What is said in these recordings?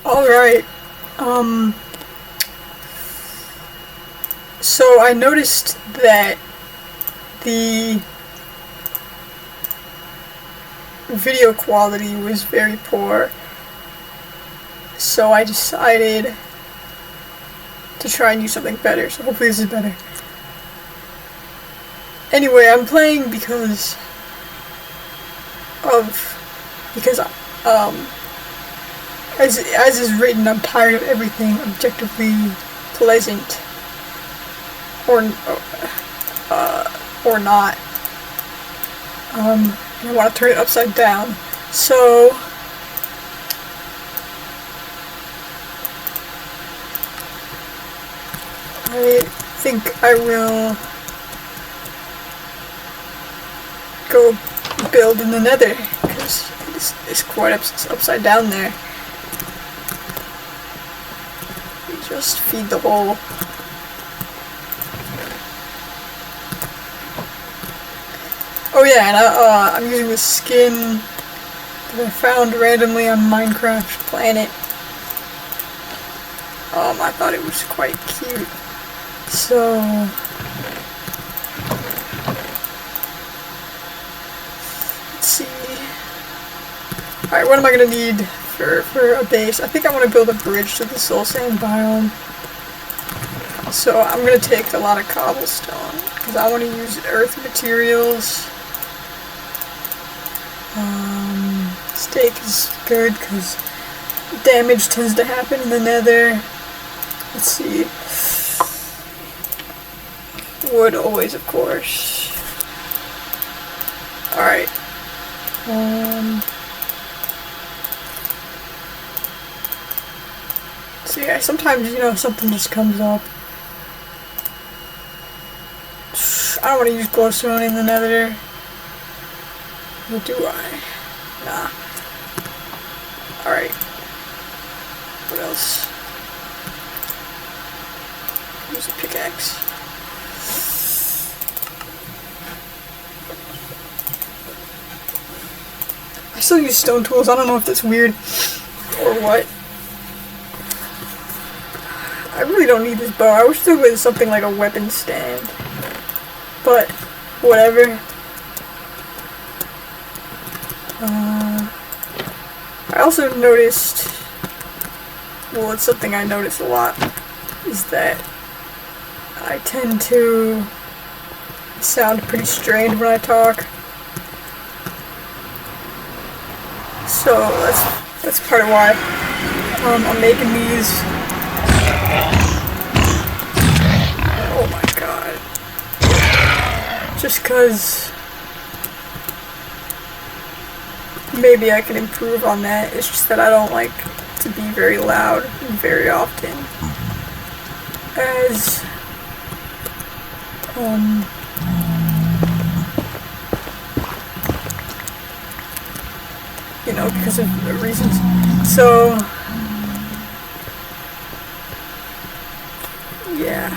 Alright, so I noticed that the video quality was very poor, so I decided to try and use something better, so hopefully this is better. Anyway, I'm playing because as is written, I'm tired of everything objectively pleasant or not. I want to turn it upside down. So I think I will go build in the Nether, because it's quite upside down there. You just feed the hole. Oh yeah, and I'm using this skin that I found randomly on Minecraft Planet. I thought it was quite cute. So let's see. Alright, what am I gonna need for a base? I think I want to build a bridge to the Soul Sand biome. So I'm gonna take a lot of cobblestone, because I want to use earth materials. Steak is good, because damage tends to happen in the Nether. Let's see. Wood always, of course. Alright. So yeah, sometimes, something just comes up. I don't want to use glowstone in the Nether. Or do I? Nah. Alright. What else? Use a pickaxe. I still use stone tools. I don't know if that's weird or what. I really don't need this bow. I wish there was something like a weapon stand. But, whatever. I also noticed, well, it's something I notice a lot, is that I tend to sound pretty strained when I talk. So that's part of why I'm making these. Oh my god. Just 'cause maybe I can improve on that. It's just that I don't like to be very loud very often. As because of reasons. So yeah.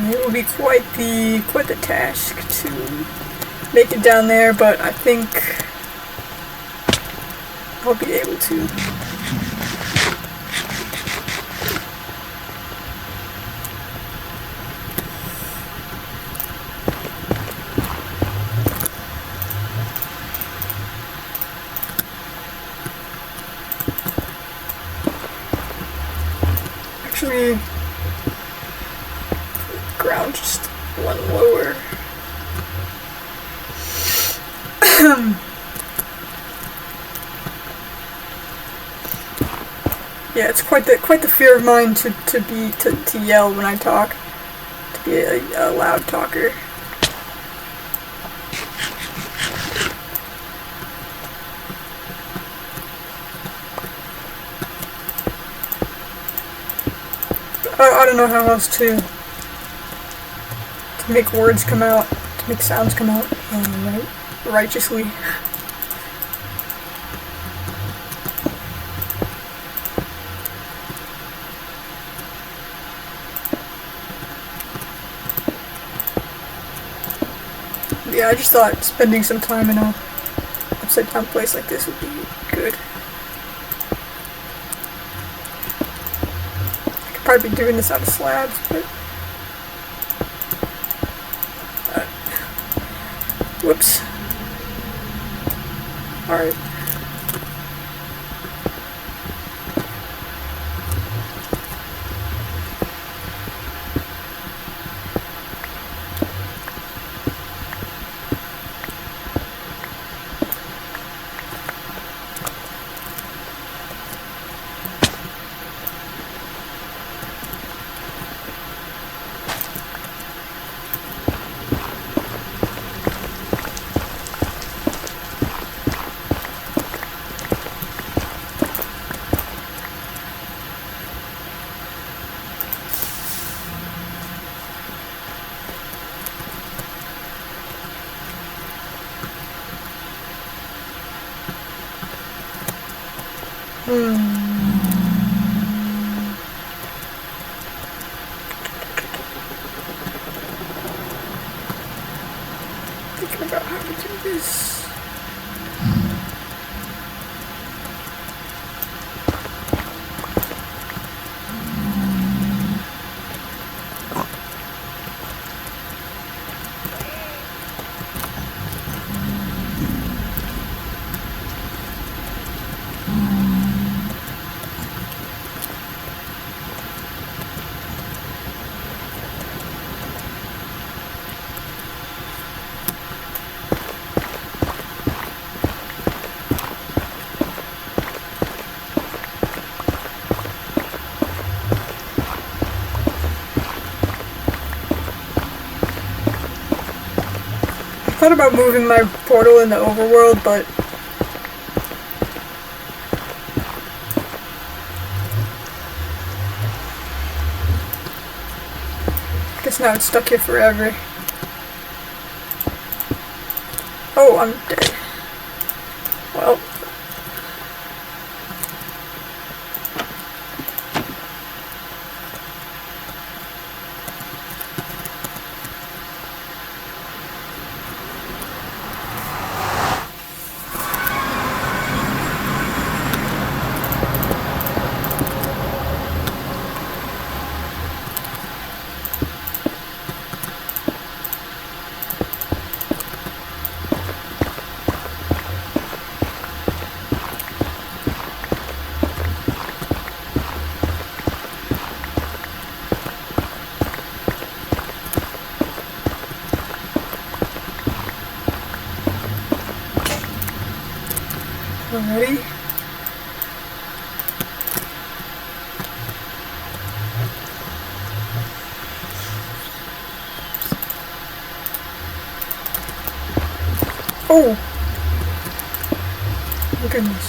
It will be quite the task to make it down there, but I think I'll be able to. Actually, ground just one lower. Yeah, it's quite the fear of mine to yell when I talk, to be a loud talker. I don't know how else to make words come out, to make sounds come out righteously. Yeah, I just thought spending some time in a upside down place like this would be good. I could probably be doing this out of slabs, but... whoops. Alright. Thinking about how to do this. I thought about moving my portal in the overworld, but I guess now it's stuck here forever. Oh, I'm dead. Well. Already? Oh! My goodness.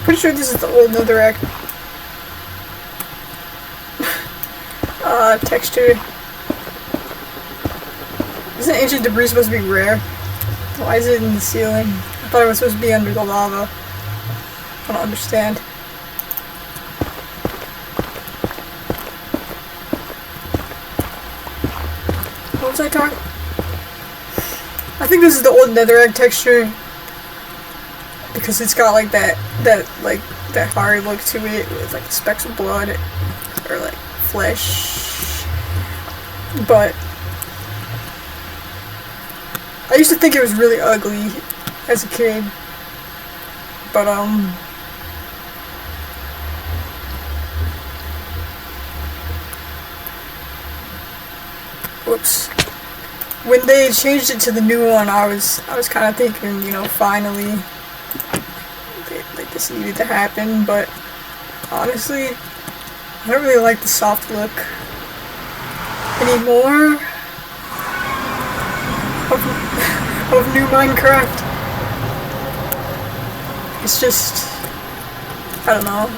Pretty sure this is the old netherrack texture. Isn't ancient debris supposed to be rare? Why is it in the ceiling? I thought it was supposed to be under the lava. I don't understand. What was I talking? I think this is the old netherrack texture. Because it's got like that hard look to it with like specks of blood or like flesh. But I used to think it was really ugly as a kid. But whoops. When they changed it to the new one, I was kind of thinking, you know, finally this needed to happen, but honestly, I don't really like the soft look anymore of new Minecraft. It's just, I don't know.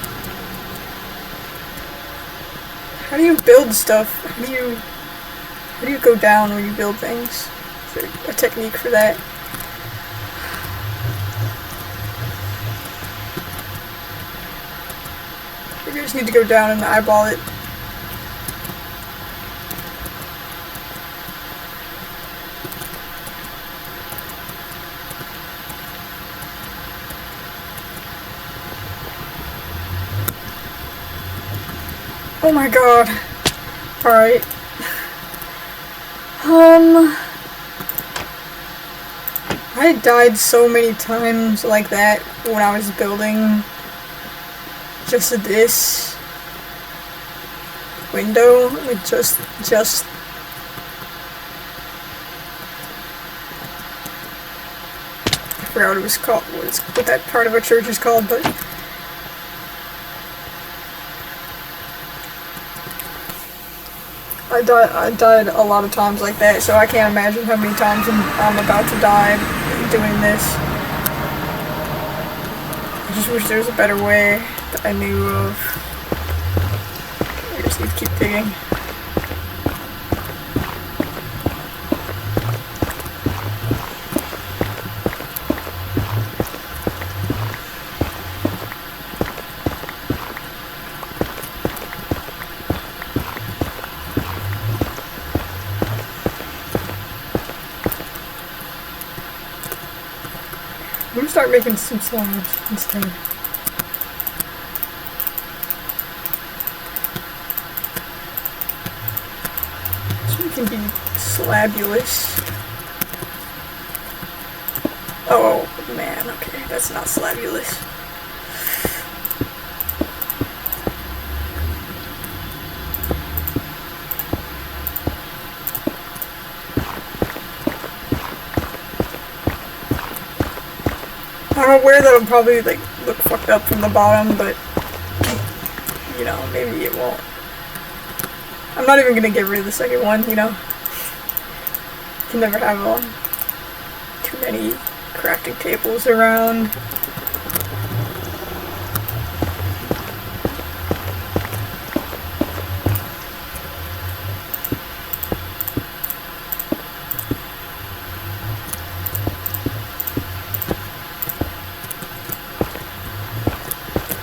How do you build stuff? How do you go down when you build things? Is there a technique for that? Maybe I just need to go down and eyeball it. Oh my god. Alright. I died so many times like that when I was building just this window. Like just I forgot what it was called, what that part of a church is called, but I died a lot of times like that, so I can't imagine how many times I'm about to die doing this. I just wish there was a better way that I knew of. I just need to keep digging. I'm gonna start making some slabs instead. This one can be slabulous. Oh man, okay, that's not slabulous. I'm aware that it'll probably like look fucked up from the bottom, but you know, maybe it won't. I'm not even gonna get rid of the second one, you know. You can never have too many crafting tables around.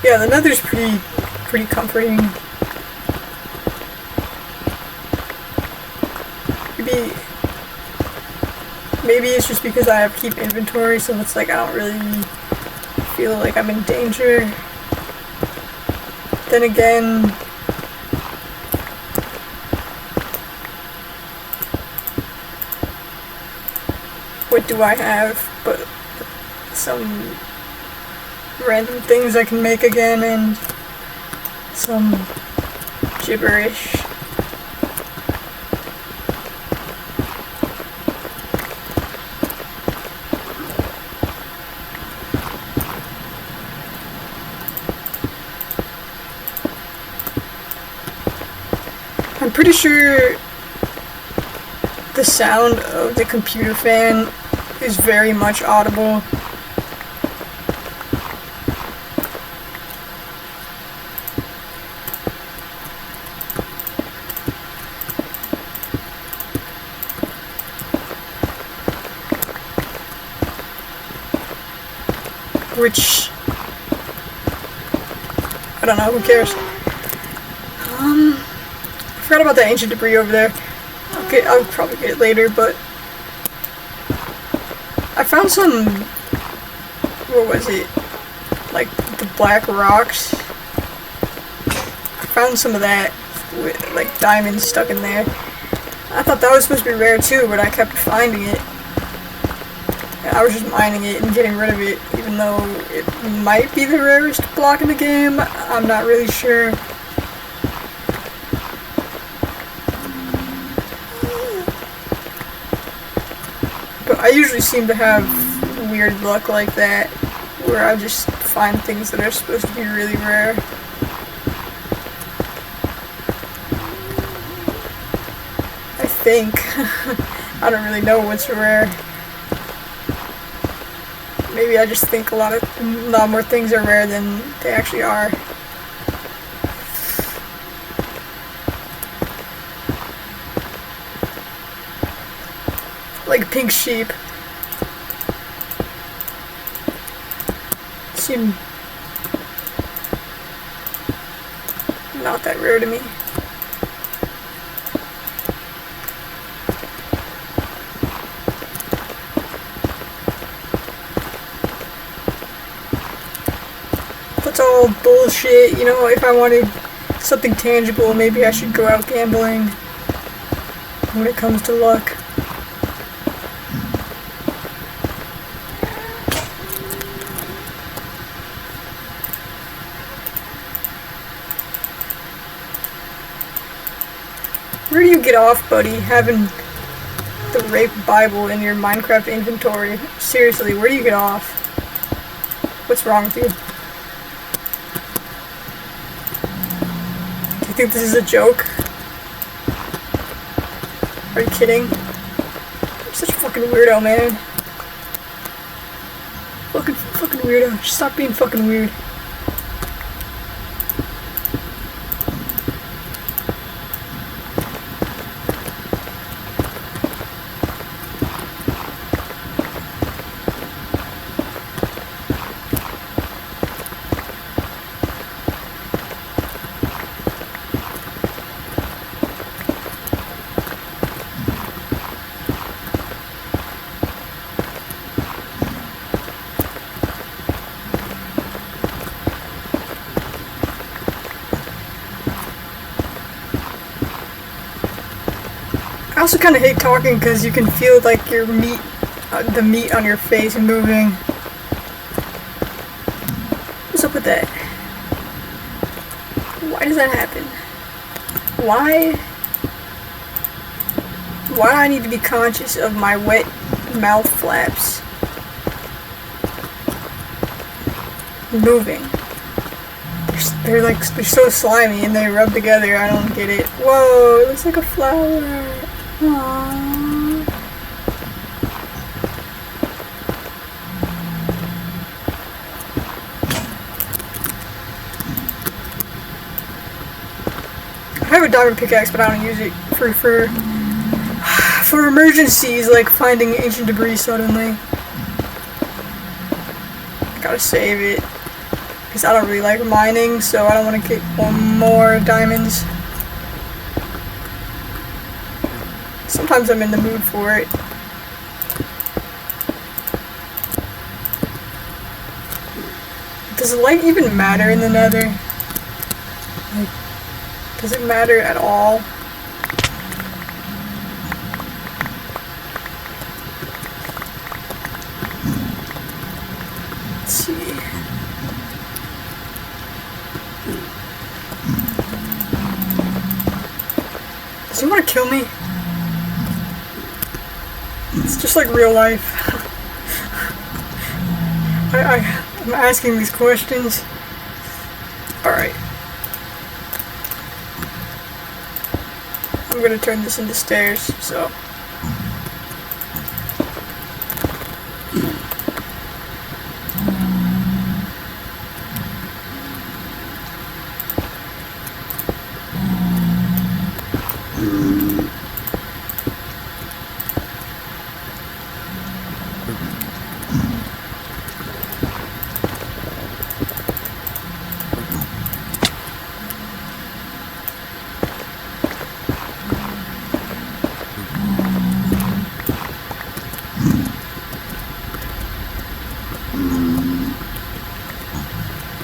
Yeah, the nether's pretty comforting. Maybe it's just because I have keep inventory, so it's like I don't really feel like I'm in danger. Then again, what do I have but some random things I can make again and some gibberish. I'm pretty sure the sound of the computer fan is very much audible. Which, I don't know, who cares? I forgot about that ancient debris over there. I'll probably get it later, but I found some, what was it? Like the black rocks. I found some of that with like diamonds stuck in there. I thought that was supposed to be rare too, but I kept finding it. I was just mining it and getting rid of it, even though it might be the rarest block in the game. I'm not really sure. But I usually seem to have weird luck like that, where I just find things that are supposed to be really rare. I think. I don't really know what's rare. Maybe I just think a lot more things are rare than they actually are. like a pink sheep. Seem not that rare to me. That's all bullshit, you know. If I wanted something tangible, maybe I should go out gambling when it comes to luck. Where do you get off, buddy, having the Rape Bible in your Minecraft inventory? Seriously, where do you get off? What's wrong with you? Do you think this is a joke? Are you kidding? You're such a fucking weirdo, man. Fucking weirdo. Just stop being fucking weird. I also kind of hate talking because you can feel like your meat, the meat on your face moving. What's up with that? Why does that happen? Why do I need to be conscious of my wet mouth flaps moving? They're so slimy and they rub together. I don't get it. Whoa, it looks like a flower. Aww. I have a diamond pickaxe, but I don't use it for emergencies like finding ancient debris suddenly. Gotta save it because I don't really like mining, so I don't want to get one more diamonds. Sometimes I'm in the mood for it. Does light even matter in the Nether? Like, does it matter at all? Let's see. Does he want to kill me? It's just like real life. I'm asking these questions. Alright. I'm gonna turn this into stairs, so.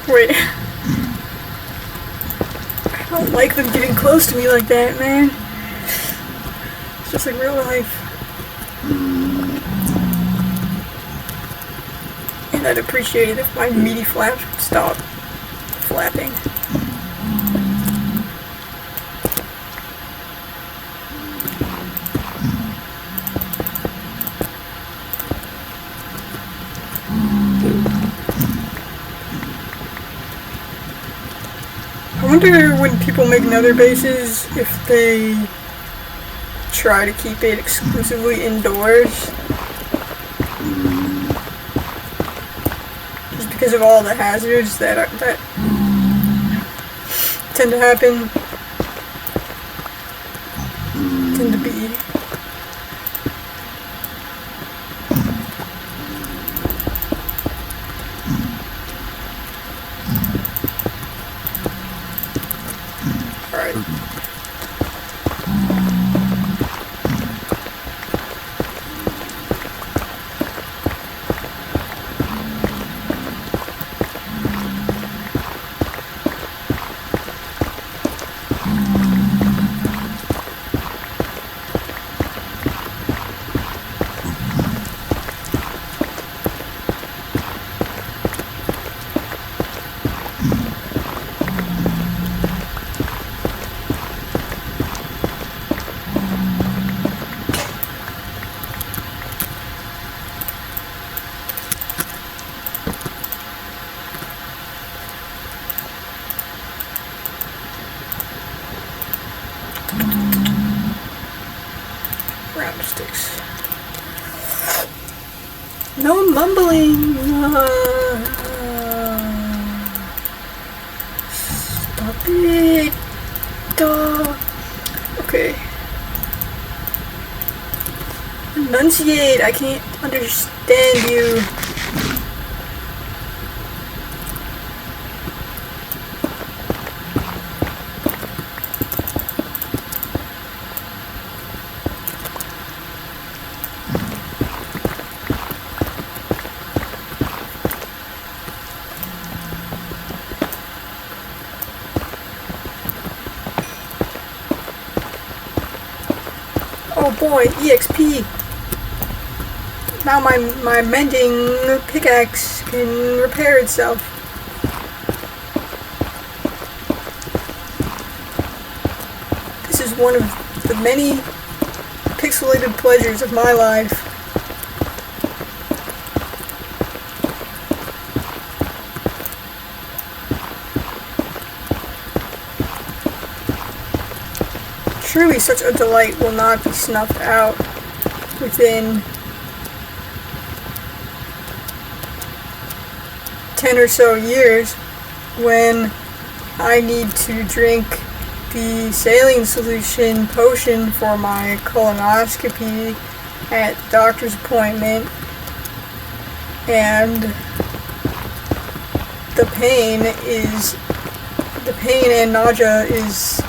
Wait. I don't like them getting close to me like that, man. It's just like real life. And I'd appreciate it if my meaty flaps would stop flapping. I wonder when people make nether bases if they try to keep it exclusively indoors. Just because of all the hazards that tend to happen. Tend to be Alright. Round sticks. No mumbling. Stop it. Okay. Enunciate. I can't understand you. Oh boy, EXP! Now my mending pickaxe can repair itself. This is one of the many pixelated pleasures of my life. Surely such a delight will not be snuffed out within 10 or so years when I need to drink the saline solution potion for my colonoscopy at doctor's appointment, and the pain and nausea is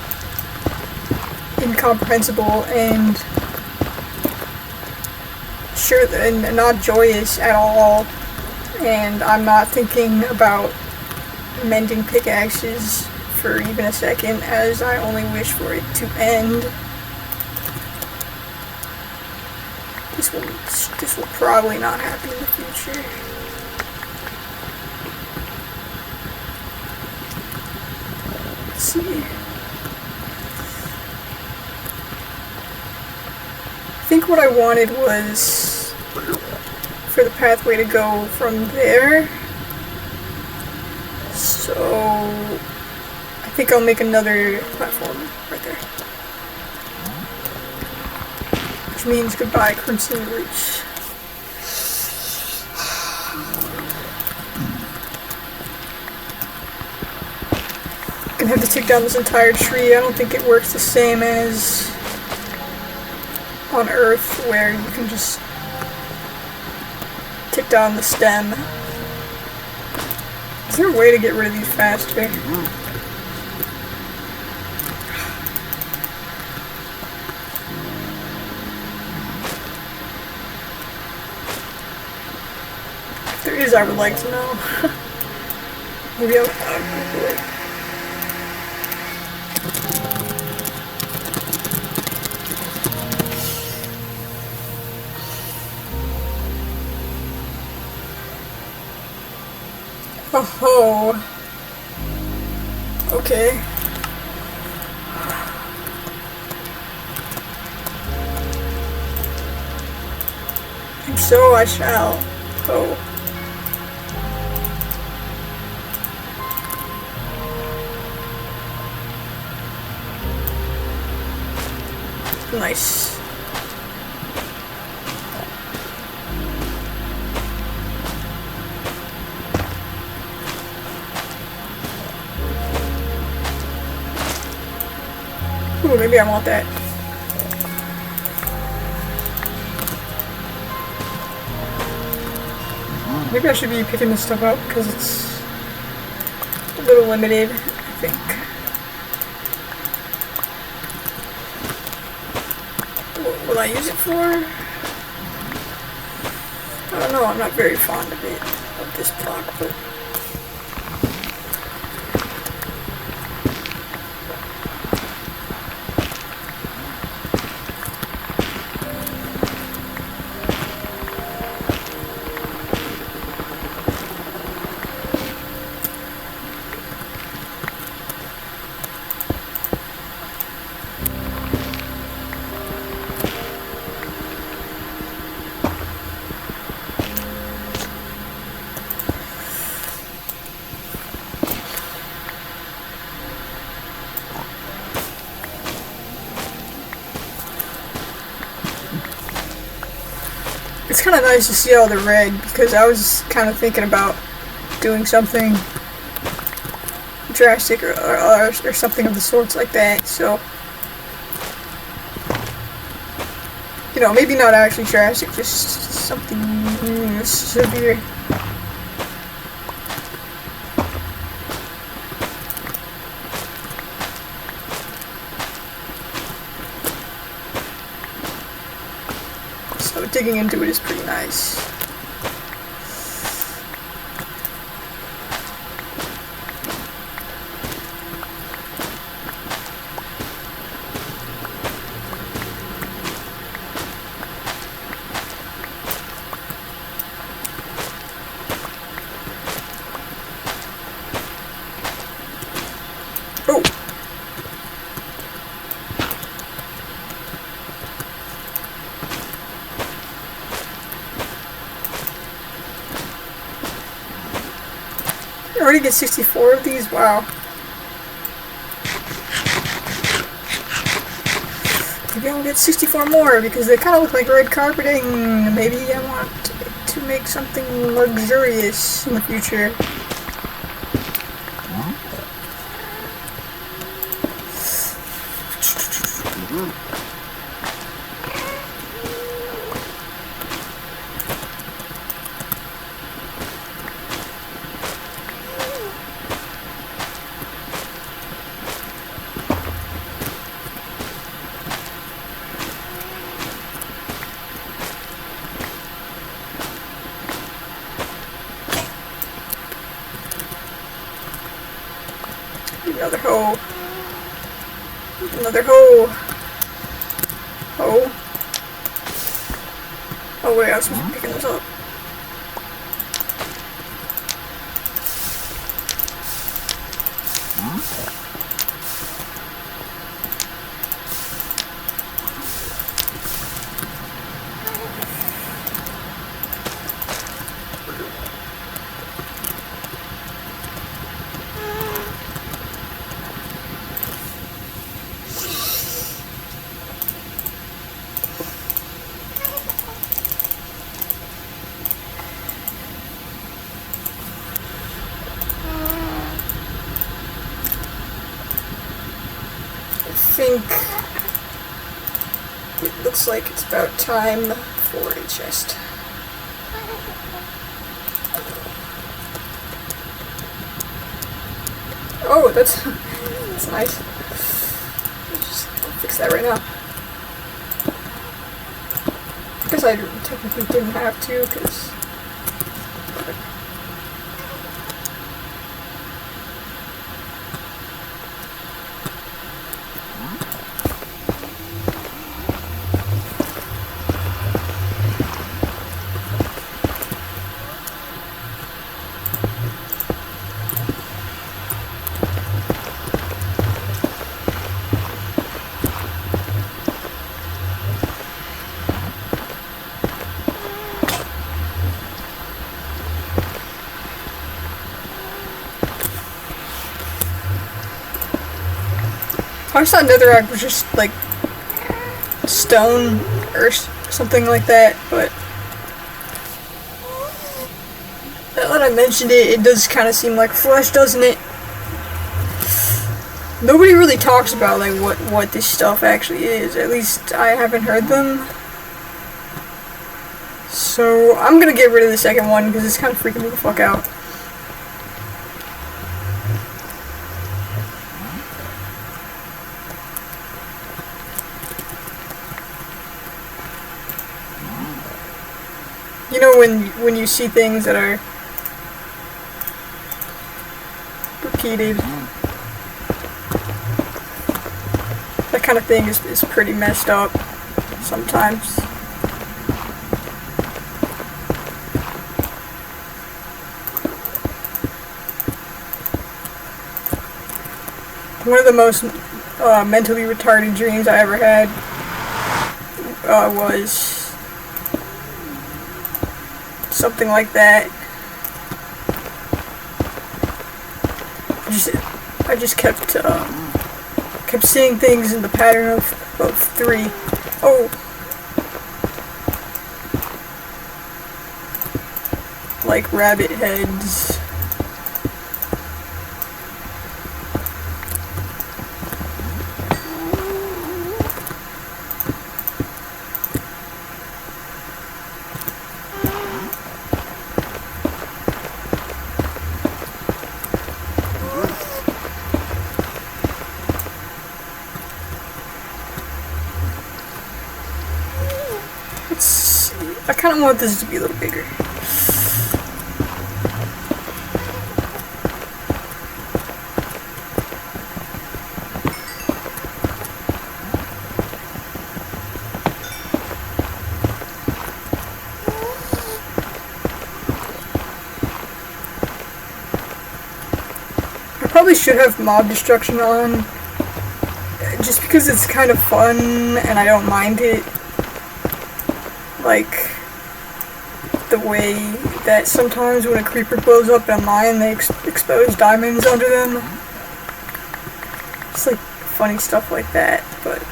incomprehensible and not joyous at all, and I'm not thinking about mending pickaxes for even a second, as I only wish for it to end. This will probably not happen in the future. Let's see. I think what I wanted was for the pathway to go from there. So I think I'll make another platform right there. Which means goodbye, Crimson Roots. I'm gonna have to take down this entire tree. I don't think it works the same as on Earth, where you can just take down the stem. Is there a way to get rid of these faster? If there is, I would like to know. Maybe I'll Google it. Oh, okay. And so I shall. Oh. Nice. Ooh, maybe I want that. Maybe I should be picking this stuff up because it's a little limited, I think. What will I use it for? I don't know, I'm not very fond of it, of this block, but... It's kind of nice to see all the red, because I was kind of thinking about doing something drastic or something of the sorts like that, so... You know, maybe not actually drastic, just something severe. So digging into it is pretty nice. Oh! I already get 64 of these? Wow. Maybe I'll get 64 more because they kind of look like red carpeting. Maybe I want to make something luxurious in the future. Another hoe. Another hoe. Hoe. Oh wait, I was supposed to be picking this up. I think it looks like it's about time for a chest. Oh, that's nice. I'll fix that right now. I guess I technically didn't have to, because... I thought netherrack was just like stone or something like that, but now that I mentioned it, it does kind of seem like flesh, doesn't it? Nobody really talks about like what this stuff actually is. At least I haven't heard them. So I'm gonna get rid of the second one because it's kind of freaking me the fuck out. you know when you see things that are repeated, that kind of thing is pretty messed up sometimes. One of the most mentally retarded dreams I ever had was something like that. I just kept seeing things in the pattern of 3. Oh, like rabbit heads. I kind of want this to be a little bigger. I probably should have mob destruction on, just because it's kind of fun and I don't mind it. Like the way that sometimes when a creeper blows up in a mine, they expose diamonds under them. It's like funny stuff like that, but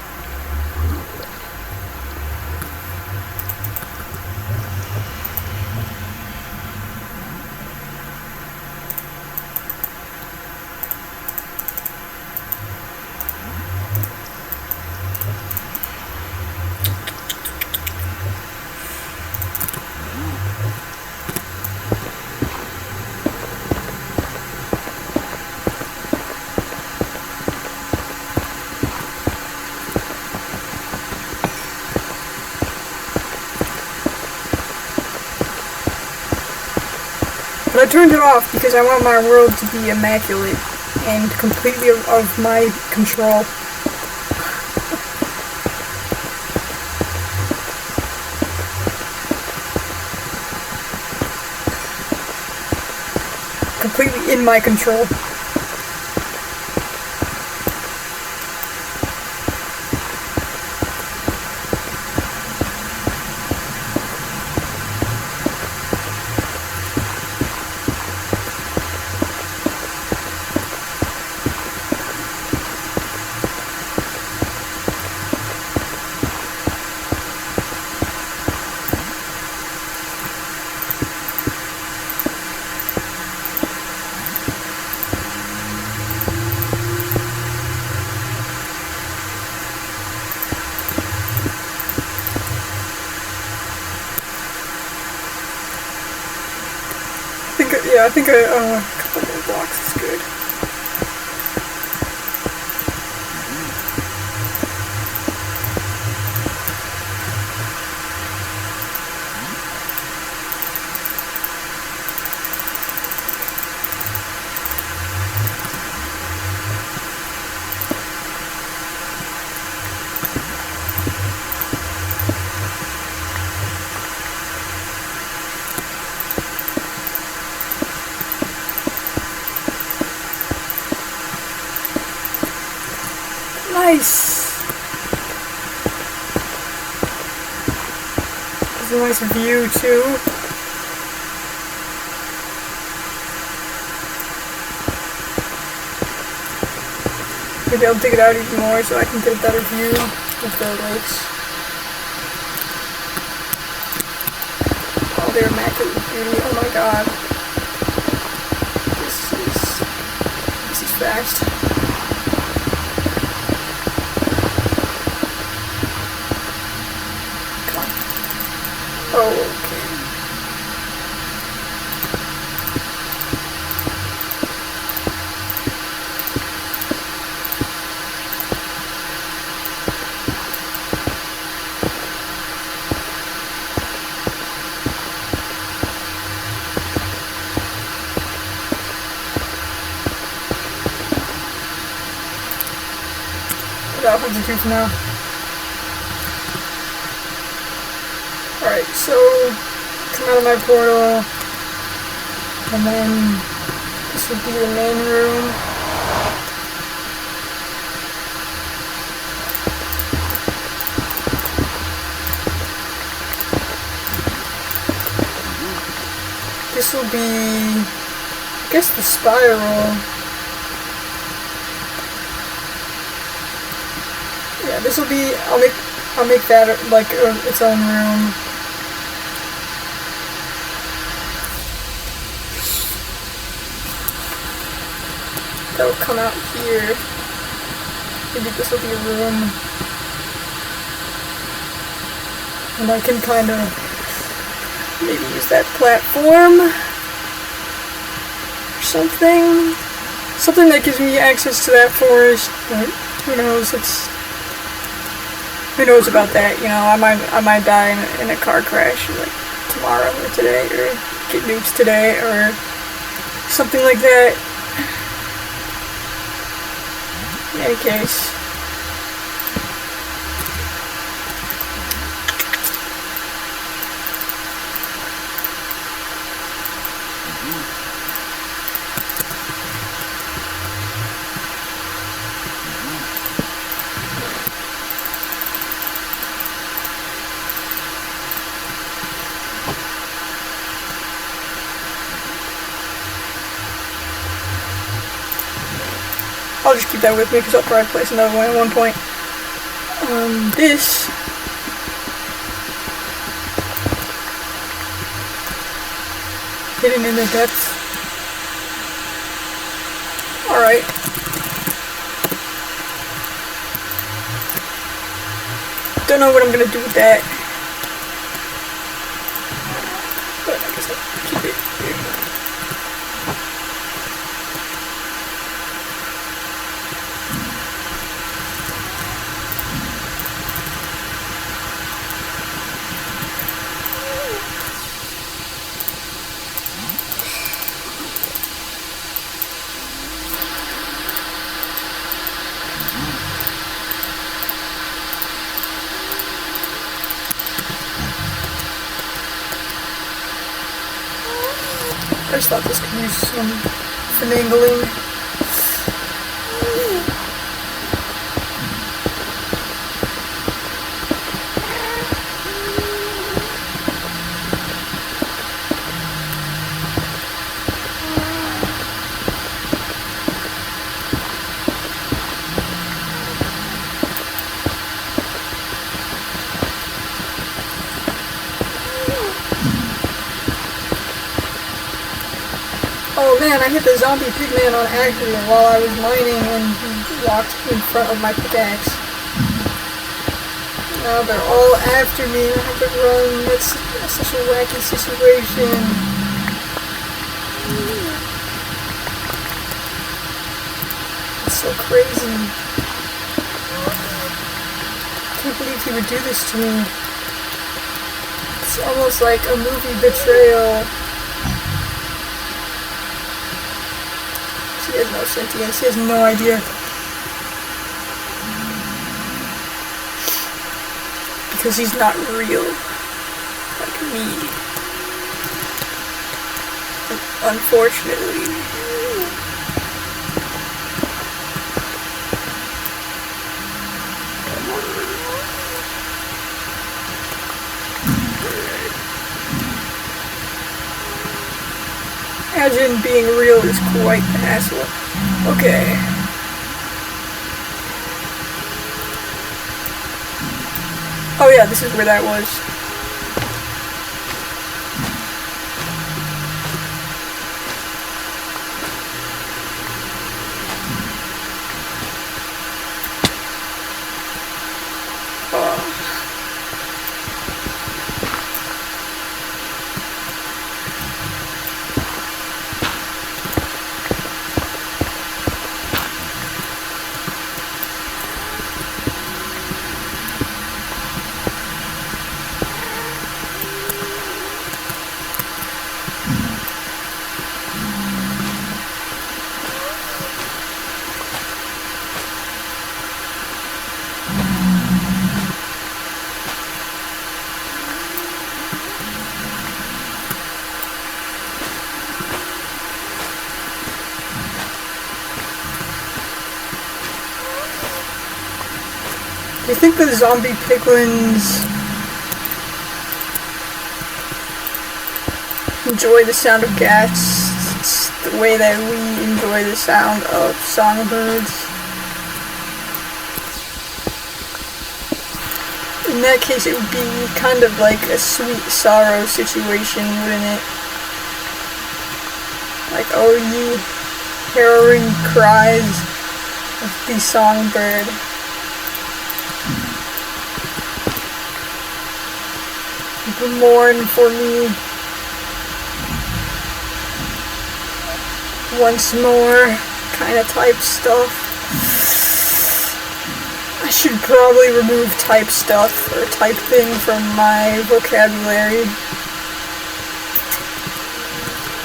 I turned it off because I want my world to be immaculate and completely of my control. Completely in my control. I think a couple more blocks is good. Nice! There's a nice view too. Maybe I'll dig it out even more so I can get a better view of the lakes. Oh, they're immaculate beauty. Oh my god. This is fast. Oh, okay. about Hunter Tooth now. Alright, so come out of my portal, and then this would be the main room. This will be, I guess, the spiral. Yeah, this will be, I'll make that like its own room. That will come out here. Maybe this will be a room. And I can kind of maybe use that platform or something. Something that gives me access to that forest. But who knows? Who knows about that? You know, I might die in a car crash like tomorrow or today, or get nukes today, or something like that. In any case. I'll just keep that with me because I'll probably place another one at one point. This hidden in the depths. Alright. Don't know what I'm gonna do with that. But I guess I'll keep it here. I just thought this could use some finagling. Oh man, I hit the zombie pigman on accident while I was mining and he walked in front of my pickaxe. Now they're all after me and I have to run. That's such a wacky situation. It's so crazy. I can't believe he would do this to me. It's almost like a movie betrayal. He has no sentience, he has no idea. Because he's not real. Like me. Unfortunately. Imagine being real is quite the hassle. Okay. Oh yeah, this is where that was. You think the zombie piglins enjoy the sound of gas the way that we enjoy the sound of songbirds? In that case, it would be kind of like a sweet sorrow situation, wouldn't it? Like, oh, ye harrowing cries of the songbird. Mourn for me once more, kind of type stuff. I should probably remove type stuff or type thing from my vocabulary.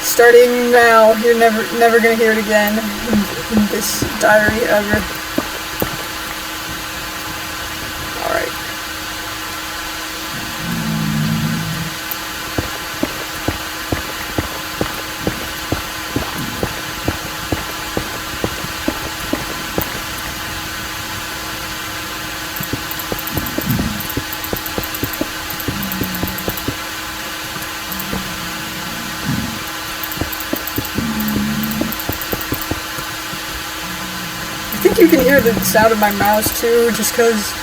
Starting now, you're never gonna hear it again in this diary ever. Alright. I think you can hear the sound of my mouse too, just because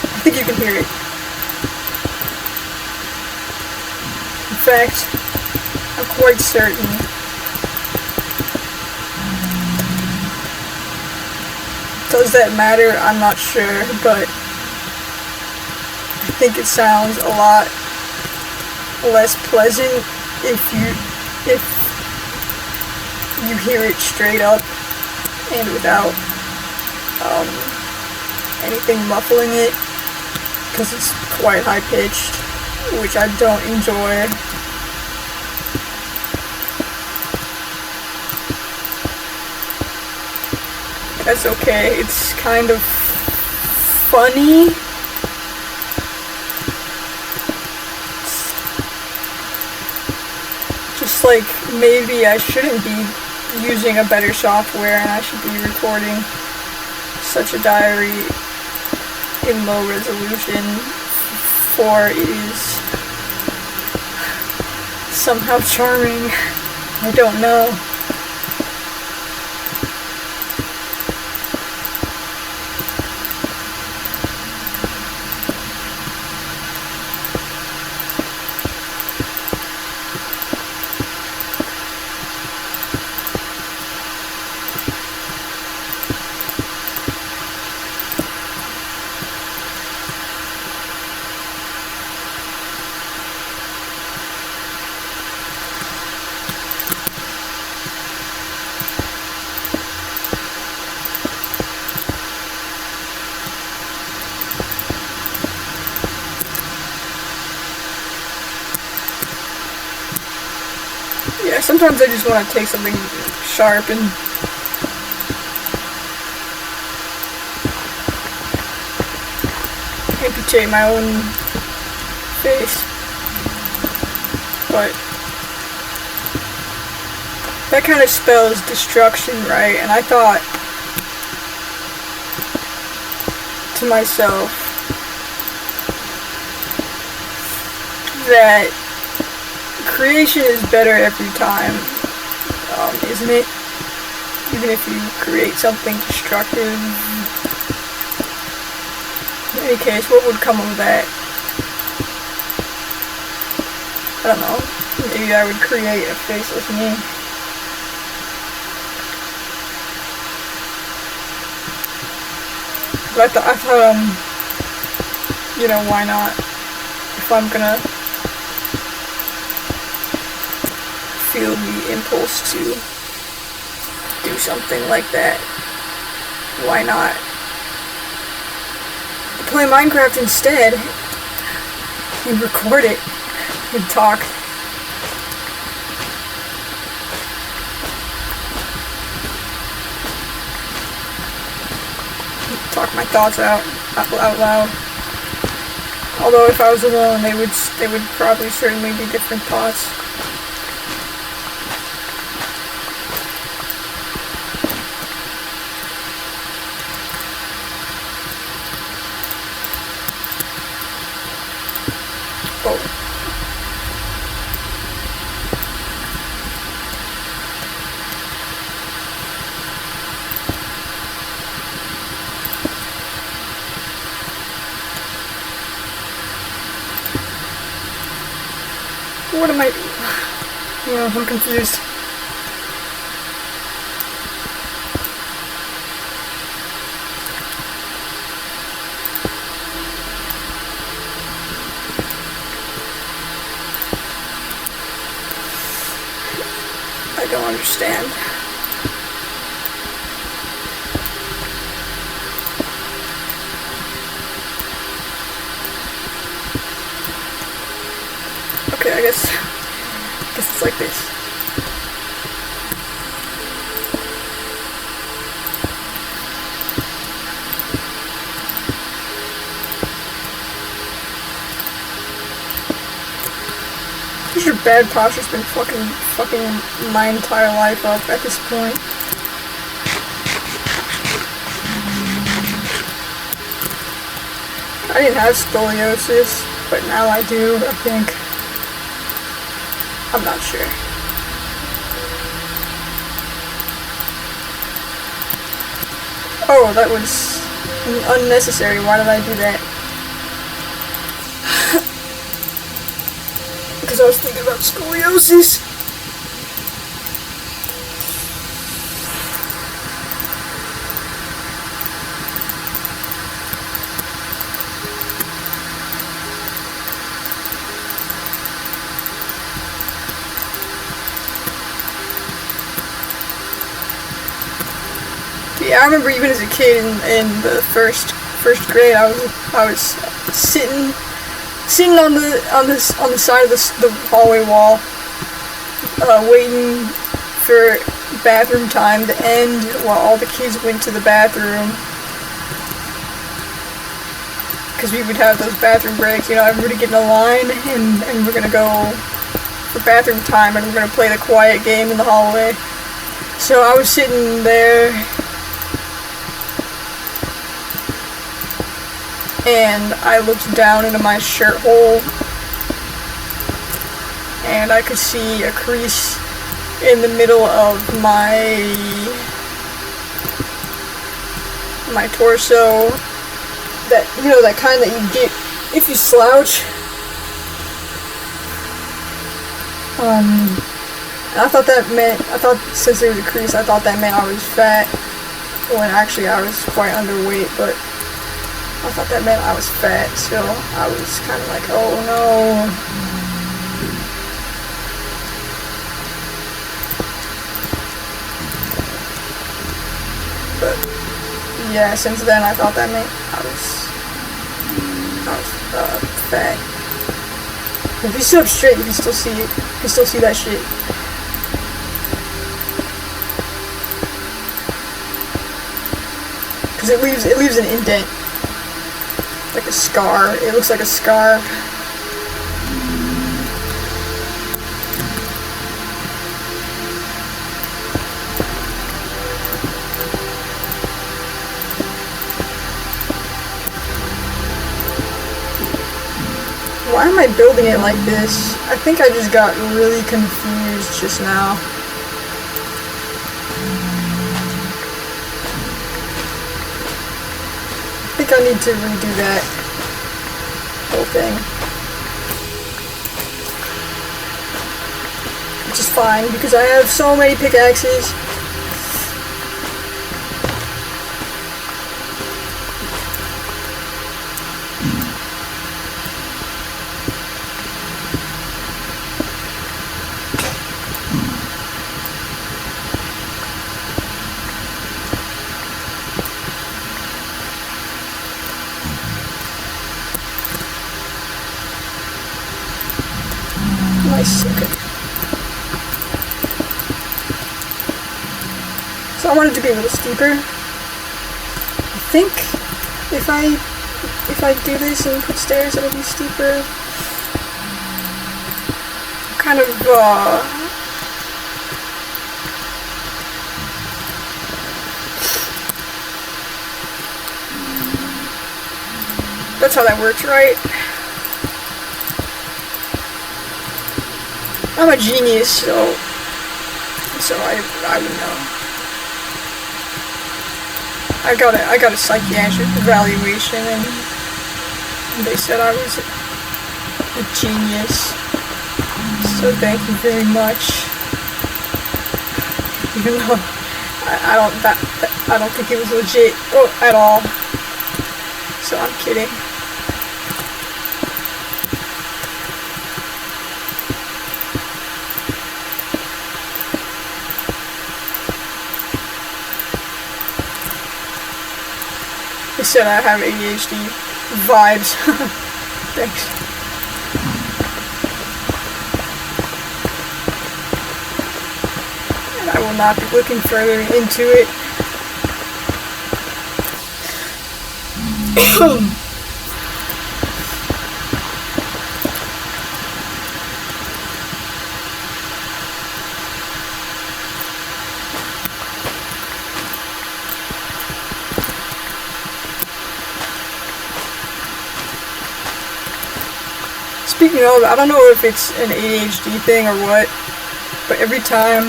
I think you can hear it. In fact, I'm quite certain. Does that matter? I'm not sure, but I think it sounds a lot less pleasant if you hear it straight up and without anything muffling it, because it's quite high pitched, which I don't enjoy. That's okay, it's kind of funny. Just like, maybe I shouldn't be using a better software and I should be recording such a diary in low resolution, for it is somehow charming. I don't know. Yeah, sometimes I just want to take something sharp and amputate my own face, but that kind of spells destruction, right? And I thought to myself that creation is better every time, isn't it? Even if you create something destructive. In any case, what would come of that? I don't know. Maybe I would create a faceless me. But I thought, you know, why not? If I'm gonna feel the impulse to do something like that, why not play Minecraft instead and record it and talk. Talk my thoughts out loud. Although if I was alone, they would probably certainly be different thoughts. Oh. What am I... I'm confused. I don't understand. Okay, I guess it's like this. Your bad posture's been fucking my entire life up at this point. I didn't have scoliosis, but now I do, I think. I'm not sure. Oh, that was unnecessary. Why did I do that? Because I was thinking about scoliosis. Yeah, I remember even as a kid in the first grade, I was sitting on the side of the hallway wall, waiting for bathroom time to end while all the kids went to the bathroom. Because we would have those bathroom breaks, everybody get in a line and we're gonna go for bathroom time and we're gonna play the quiet game in the hallway. So I was sitting there. And I looked down into my shirt hole, and I could see a crease in the middle of my torso. That kind that you get if you slouch. And I thought since there was a crease, I thought that meant I was fat, when actually I was quite underweight, but I thought that meant I was fat, so I was kind of like, oh no. But yeah, since then I thought that meant I was fat. If you sit up straight, you can still see that shit. Cause it leaves an indent. Like a scar. It looks like a scar. Why am I building it like this? I think I just got really confused just now. I think I need to redo that whole thing. Which is fine, because I have so many pickaxes. Nice, okay. So I want it to be a little steeper. I think if if I do this and put stairs, it'll be steeper. Kind of, that's how that works, right? I'm a genius, so I would know. I got a psychiatric evaluation, and they said I was a genius. So thank you very much. Even though I don't think it was legit at all. So I'm kidding. They said I have ADHD vibes. Thanks. And I will not be looking further into it. Speaking of, I don't know if it's an ADHD thing or what, but every time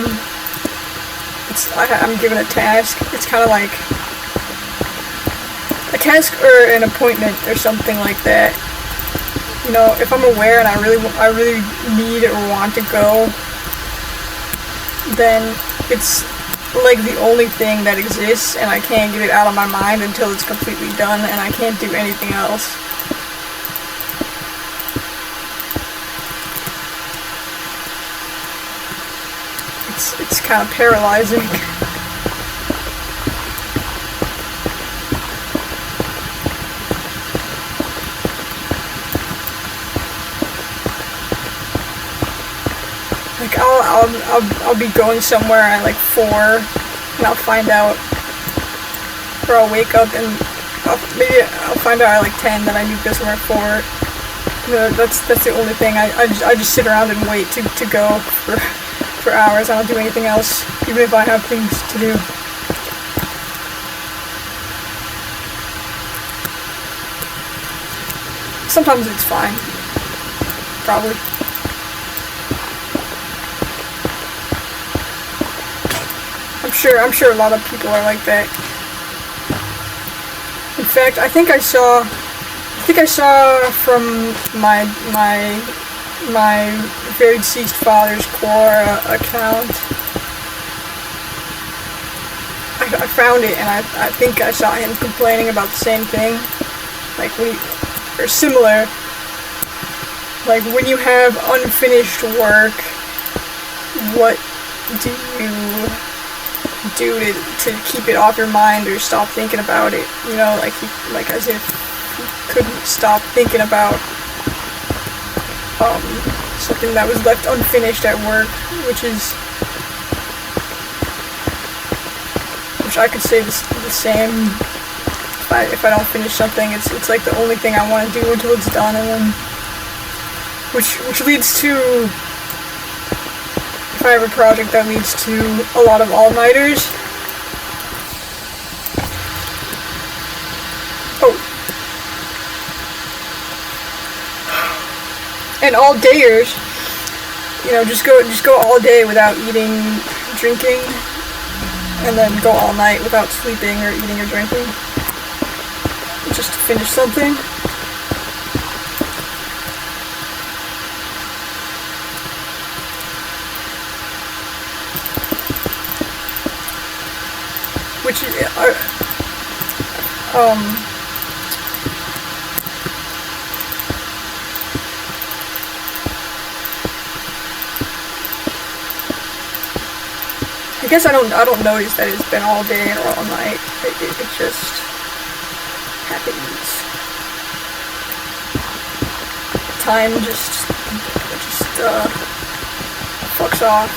I'm given a task, it's kind of like a task or an appointment or something like that. You know, if I'm aware and I really need or want to go, then it's like the only thing that exists, and I can't get it out of my mind until it's completely done, and I can't do anything else. It's kind of paralyzing. Like I'll be going somewhere at like 4, and I'll find out, or I'll wake up and maybe I'll find out at like 10 that I need to go somewhere at 4. That's the only thing. I just sit around and wait to go for hours. I don't do anything else, even if I have things to do. Sometimes it's fine. Probably. I'm sure a lot of people are like that. In fact, I think I saw from my very deceased father's Quora account. I found it, and I think I saw him complaining about the same thing, like or similar. Like when you have unfinished work, what do you do to keep it off your mind or stop thinking about it? You know, like as if he couldn't stop thinking about something that was left unfinished at work, which I could say the same. If I don't finish something, it's like the only thing I want to do until it's done, and then which leads to, if I have a project, that leads to a lot of all-nighters. And all-dayers, you know, just go all day without eating, drinking, and then go all night without sleeping or eating or drinking, just to finish something. Which I guess I don't notice that it's been all day or all night. It just happens. Time just fucks off.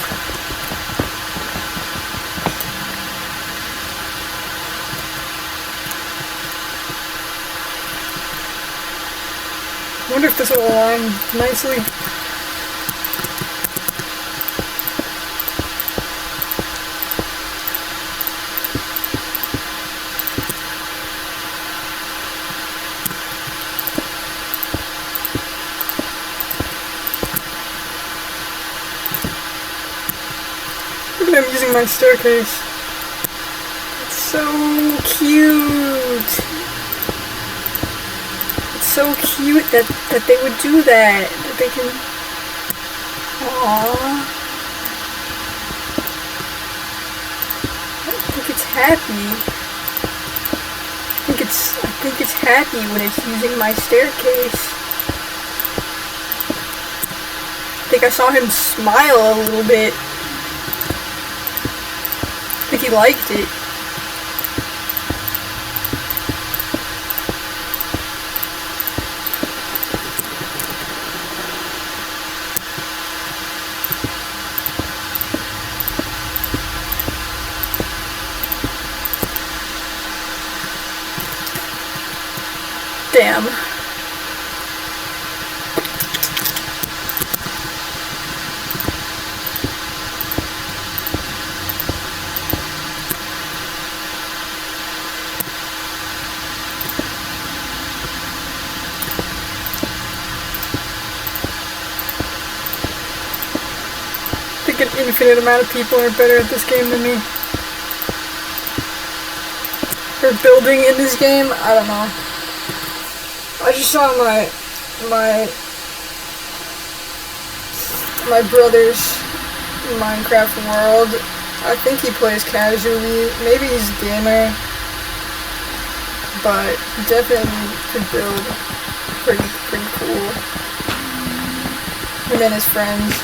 wonder if this will align nicely. Look at him using my staircase. It's so cute. It's so cute that they would do that. That they can. Aww. I think it's happy. I think it's happy when it's using my staircase. I think I saw him smile a little bit. I think he liked it. Damn. I think an infinite amount of people are better at this game than me. Or building in this game, I don't know. I just saw my brother's Minecraft world. I think he plays casually. Maybe he's a gamer, but definitely could build pretty cool. Him and his friends.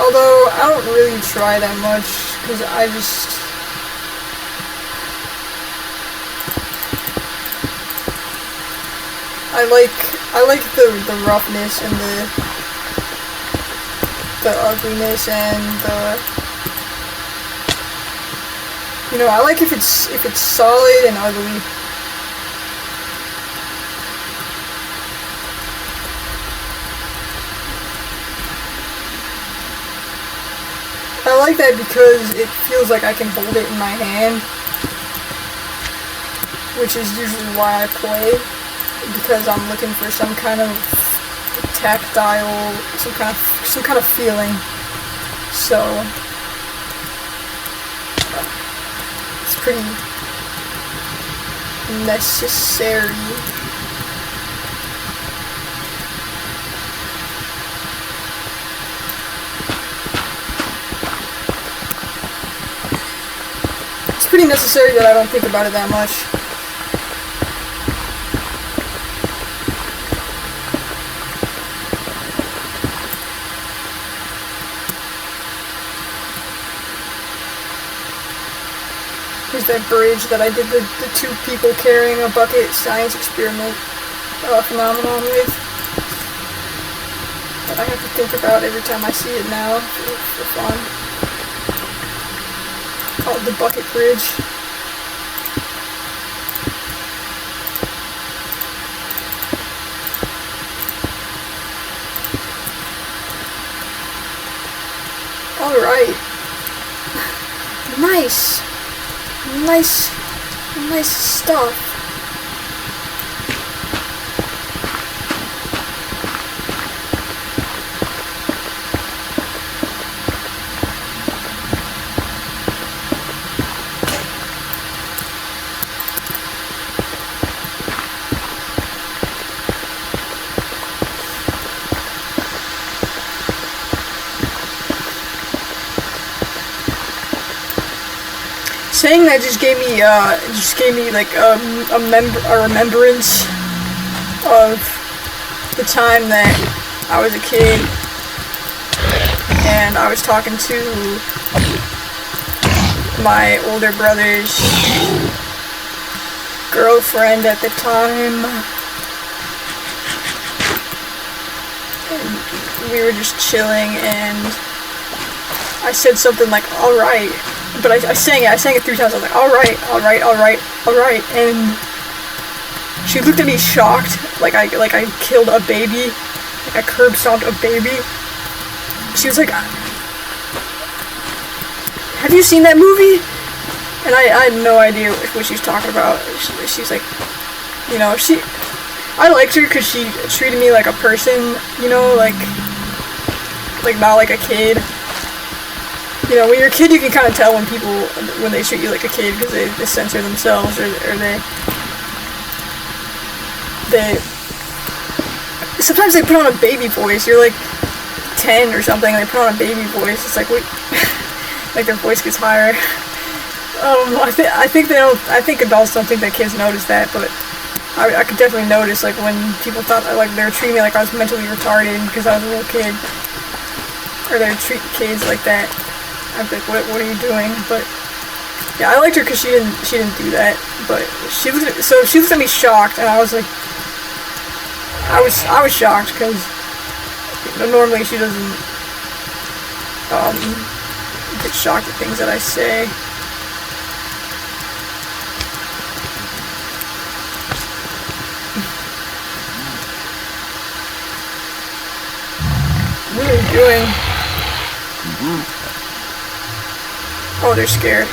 Although I don't really try that much because I like the roughness and the ugliness and I like if it's solid and ugly. I like that because it feels like I can hold it in my hand, which is usually why I play. Because I'm looking for some kind of tactile, some kind of feeling. So it's pretty necessary. It's pretty necessary that I don't think about it that much. Here's that bridge that I did the two people carrying a bucket science experiment phenomenon with. That I have to think about every time I see it now for fun. Called the Bucket Bridge. Alright. Nice stuff. Saying that just gave me like a remembrance of the time that I was a kid and I was talking to my older brother's girlfriend at the time, and we were just chilling, and I said something like, "All right." but I sang it 3 times. I was like, alright, alright, alright, alright, and she looked at me shocked, like I killed a baby, like I curb stomped a baby. She was like, have you seen that movie? And I had no idea what she was talking about. She's like, you know, I liked her because she treated me like a person, you know, like not like a kid. You know, when you're a kid, you can kind of tell when they treat you like a kid because they censor themselves or they sometimes they put on a baby voice. You're like 10 or something, and they put on a baby voice. It's like, wait, like their voice gets higher. I think adults don't think that kids notice that, but I could definitely notice, like, when people thought that, like, they were treating me like I was mentally retarded because I was a little kid, or they would treat kids like that. I'd be like, what are you doing? But yeah, I liked her because she didn't do that. But she looked at me shocked, and I was like, I was shocked because normally she doesn't get shocked at things that I say. What are you doing? Oh, they're scared.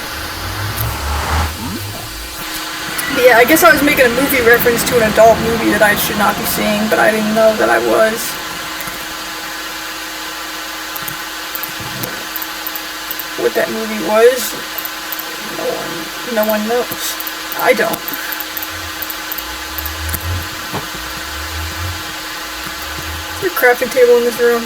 But yeah, I guess I was making a movie reference to an adult movie that I should not be seeing, but I didn't know that I was. What that movie was, no one knows. I don't. Is there a crafting table in this room?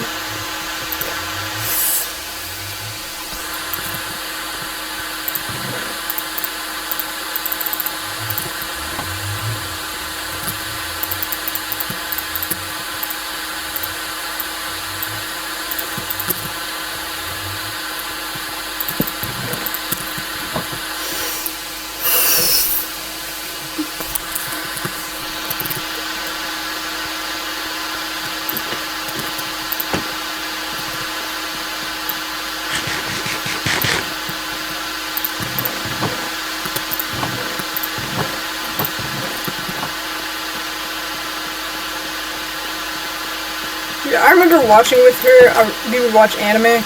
Yeah, I remember watching with her, we would watch anime,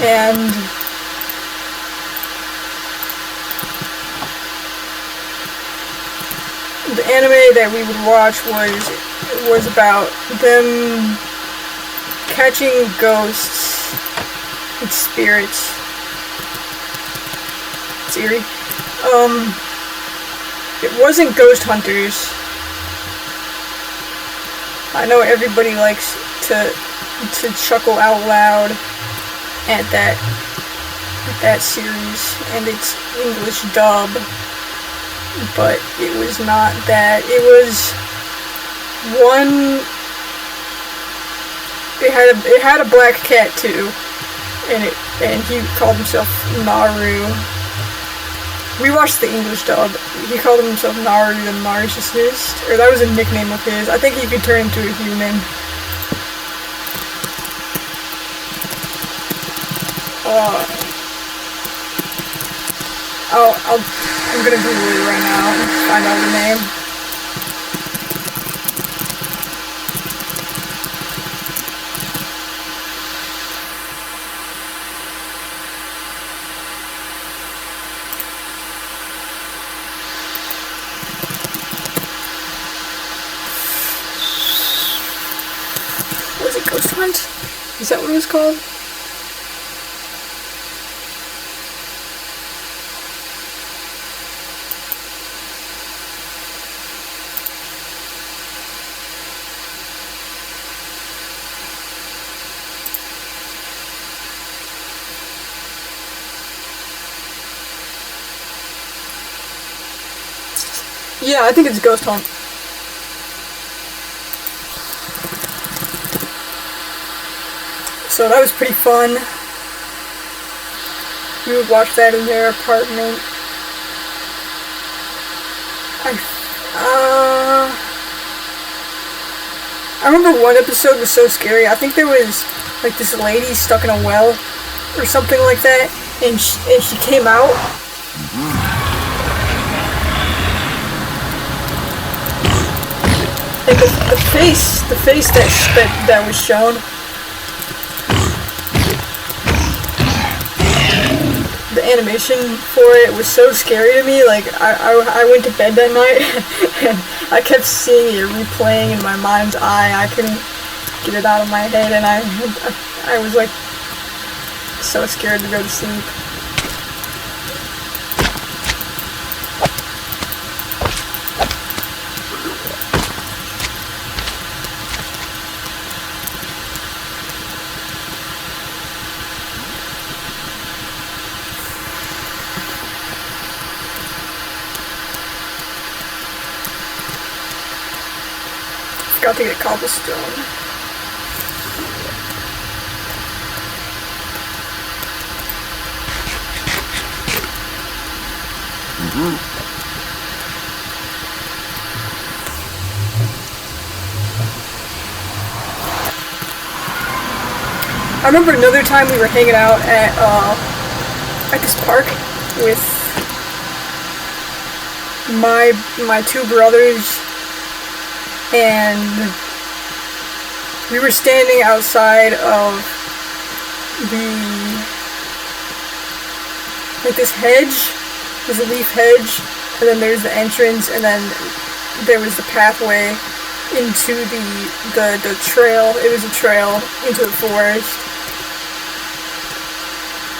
and the anime that we would watch was about them catching ghosts and spirits. It's eerie. It wasn't Ghost Hunters. I know everybody likes to chuckle out loud at that series and its English dub, but it was not that. It was one. It had a black cat too, and he called himself Naru. We watched the English dub. He called himself Naru the Narcissist, or that was a nickname of his. I think he could turn into a human. I'm gonna Google it right now and find out the name. Was it Ghost Hunt? Is that what it was called? Yeah, I think it's Ghost Hunt. So that was pretty fun. We would watch that in their apartment. I remember one episode was so scary. I think there was like this lady stuck in a well or something like that, and she came out. And the face that was shown, the animation for it was so scary to me. Like I went to bed that night and I kept seeing it replaying in my mind's eye. I couldn't get it out of my head, and I was like so scared to go to sleep. Forgot to get cobblestone. I remember another time we were hanging out at this park with my two brothers, and we were standing outside of this hedge. There's a leaf hedge, and then there's the entrance, and then there was the pathway into the trail. It was a trail into the forest.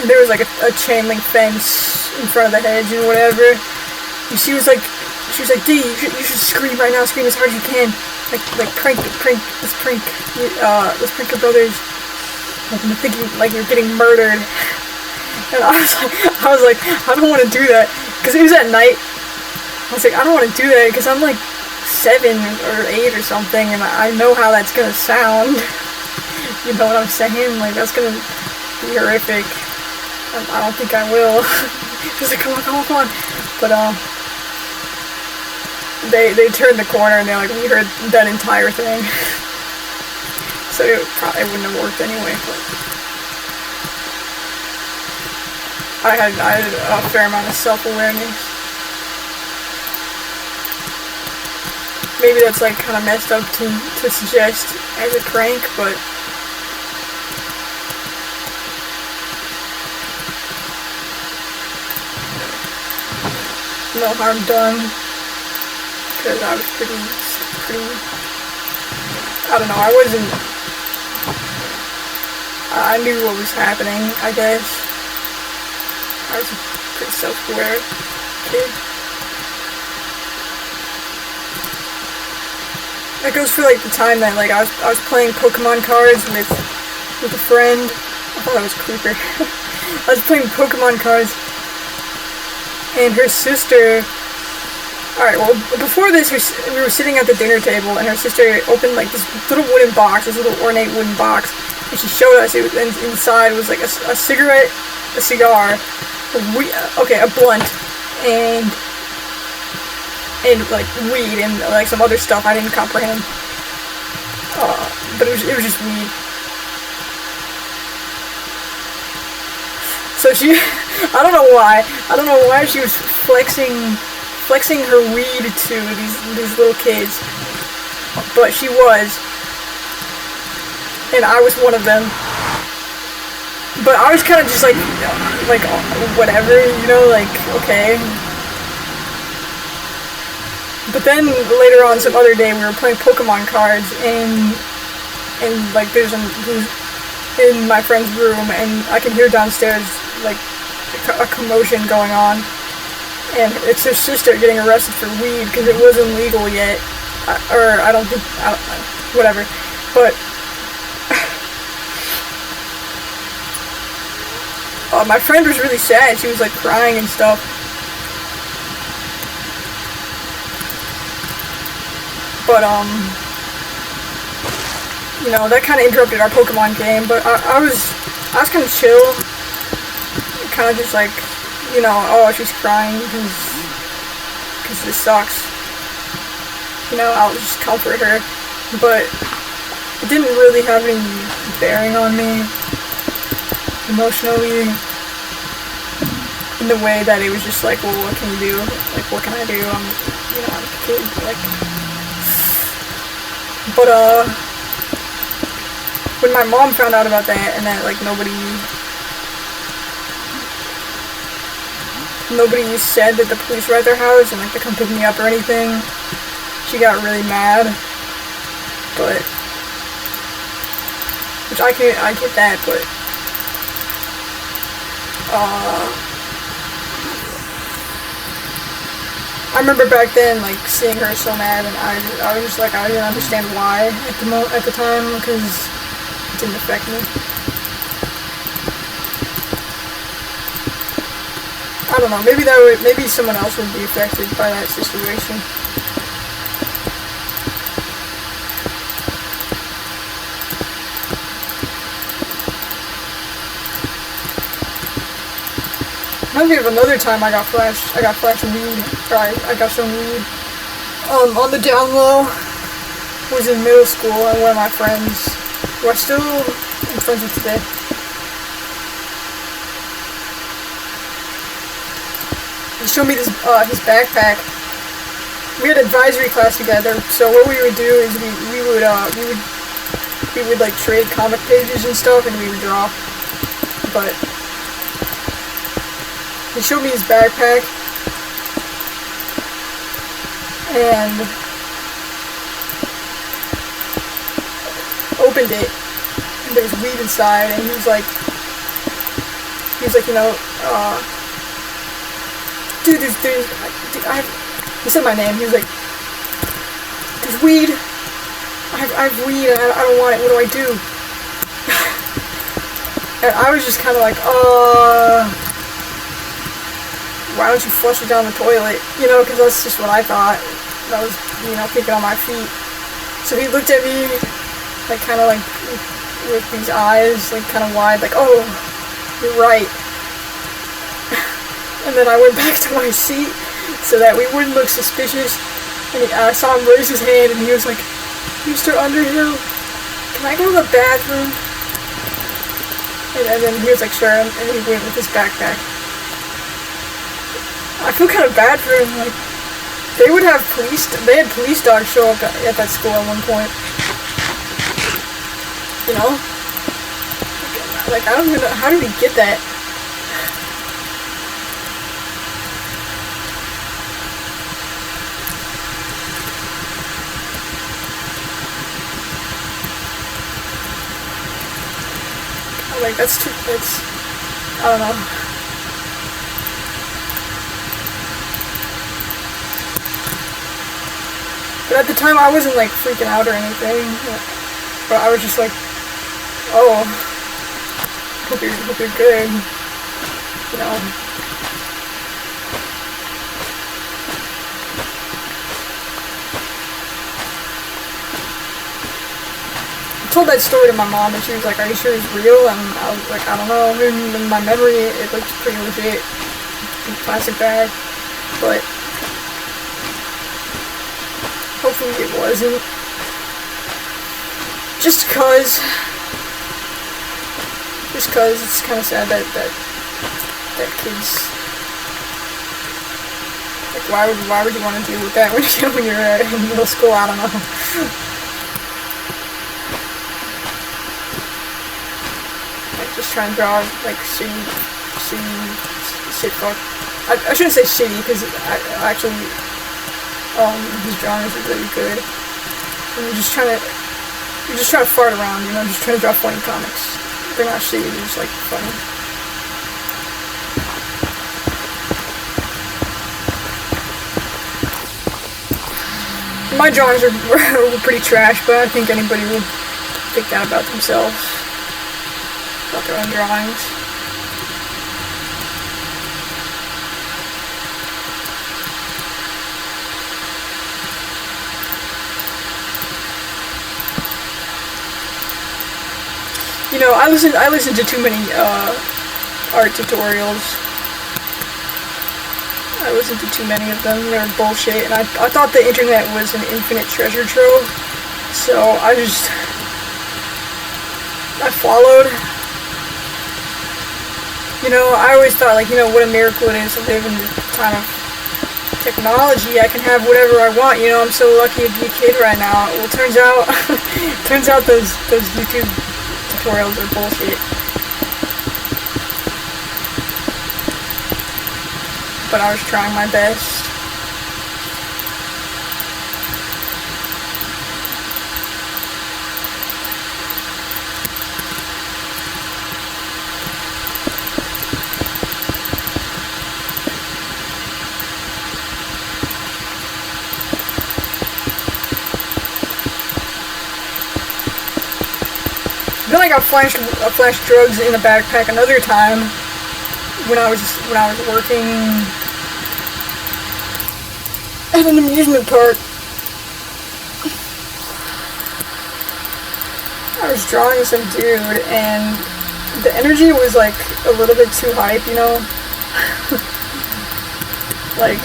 And there was like a chain link fence in front of the hedge and whatever. And she was like, D, you should scream right now, scream as hard as you can. Like prank, let's prank your brothers. Like I'm thinking like you're getting murdered. And I was like, I don't want to do that, because it was at night. I was like, I don't want to do that, because I'm like 7 or 8 or something, and I know how that's gonna sound. You know what I'm saying? Like, that's gonna be horrific. I don't think I will. She's like, come on. But they turned the corner and we heard that entire thing. So it probably wouldn't have worked anyway. But I had a fair amount of self-awareness. Maybe that's like kind of messed up to suggest as a prank, but no harm done, because I was pretty, I don't know, I knew what was happening, I guess. I was a pretty self-aware kid. That goes for like the time that like I was playing Pokemon cards with a friend. I thought that was creeper. I was playing Pokemon cards, and her sister. Alright, well, before this, we were sitting at the dinner table, and her sister opened like this little wooden box, this little ornate wooden box, and she showed us. It was, and inside was like a cigarette, a cigar, a blunt, and like weed and like some other stuff I didn't comprehend. But it was just weed. So she, I don't know why she was flexing her weed to these little kids, but she was, and I was one of them. But I was kind of just like whatever, you know, like okay. But then later on, some other day, we were playing Pokemon cards and like there's in my friend's room, and I can hear downstairs like a commotion going on, and it's her sister getting arrested for weed because it wasn't legal yet, or I don't think, whatever. But my friend was really sad. She was like crying and stuff. But you know, that kind of interrupted our Pokemon game. But I was kind of chill, kind of just like, you know, oh, she's crying because this sucks. You know, I'll just comfort her. But it didn't really have any bearing on me. emotionally, in the way that it was just like, well, what can you do? Like, what can I do? I'm a kid, like, but, when my mom found out about that, and that, like, nobody said that the police were at their house, and, like, to come pick me up or anything, she got really mad, but, which I get that, but, I remember back then, like, seeing her so mad, and I was just like, I didn't understand why at the time, because it didn't affect me. I don't know, maybe someone else would be affected by that situation. I think of another time I got flashed weed, or I got shown weed. On the down low, was in middle school, and one of my friends, who I still am friends with today, he showed me his backpack. We had advisory class together, so what we would do is we would like trade comic pages and stuff, and we would draw. But he showed me his backpack, and opened it, and there was weed inside, and he was like, dude, he said my name, he was like, there's weed, I have weed, and I don't want it, what do I do? And I was just kind of like, why don't you flush it down the toilet? Because that's just what I thought. I was, thinking on my feet. So he looked at me, like, kind of like, with these eyes, like, kind of wide, like, oh, you're right. And then I went back to my seat, so that we wouldn't look suspicious. And I saw him raise his hand, and he was like, Mr. Underhill, can I go to the bathroom? And then he was like, sure, and he went with his backpack. I feel kind of bad for him, like, they had police dogs show up at that school at one point. Like, I don't even know, how did he get that? Like, I don't know. But at the time, I wasn't, like, freaking out or anything. But I was just like, oh, hope you're good. I told that story to my mom, and she was like, are you sure it's real? And I was like, I don't know. In my memory, it looked pretty legit. Plastic bag. But hopefully it wasn't. Just cause it's kind of sad that kids, like, why would you want to deal with that when you're in middle school? I don't know. Like, just trying to draw, like, shit fuck. I shouldn't say shitty, because actually his drawings are really good. And you're just trying to fart around, just trying to draw funny comics. They're not shitty, they're just, like, funny. My drawings were pretty trash, but I think anybody would think that about themselves, about their own drawings. I listen to too many art tutorials. I listened to too many of them. They're bullshit, and I thought the internet was an infinite treasure trove. So I followed You know, I always thought, like, you know, what a miracle it is to live in the time of technology. I can have whatever I want, you know, I'm so lucky to be a kid right now. Well, turns out, those YouTube tutorials are bullshit. But I was trying my best. Then I got flashed drugs in a backpack another time when I was working at an amusement park. I was drawing some dude and the energy was like a little bit too hype, you know? Like,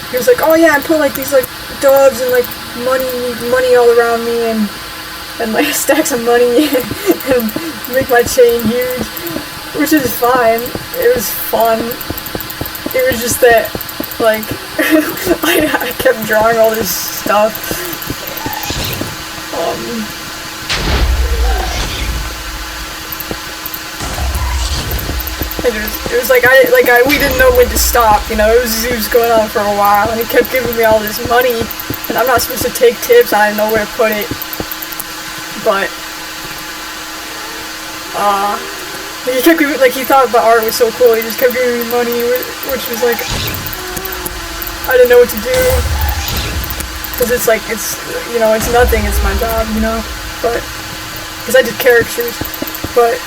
he was like, oh yeah, I put like these like doves and like money all around me and like stacks of money and make my chain huge, which is fine. It was fun. It was just that, like, I kept drawing all this stuff. And it was like we didn't know when to stop. You know, it was going on for a while, and he kept giving me all this money, and I'm not supposed to take tips. And I didn't know where to put it. But, he kept giving, like, he thought the art was so cool, he just kept giving me money, which was like, I didn't know what to do, because it's like, it's, you know, it's nothing, it's my job, you know, but, because I did caricatures, but,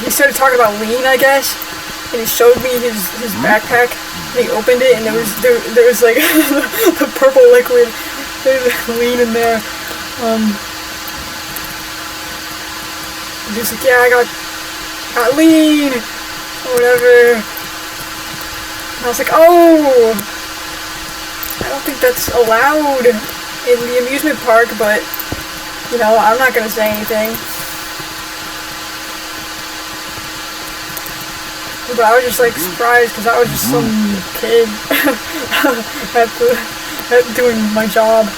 he started talking about lean, I guess, and he showed me his backpack, and he opened it, and there was like the purple liquid. There's lean in there. He was like, yeah, I got lean, or whatever. And I was like, oh, I don't think that's allowed in the amusement park, but you know, I'm not gonna say anything. But I was just like surprised because I was just some kid at doing my job.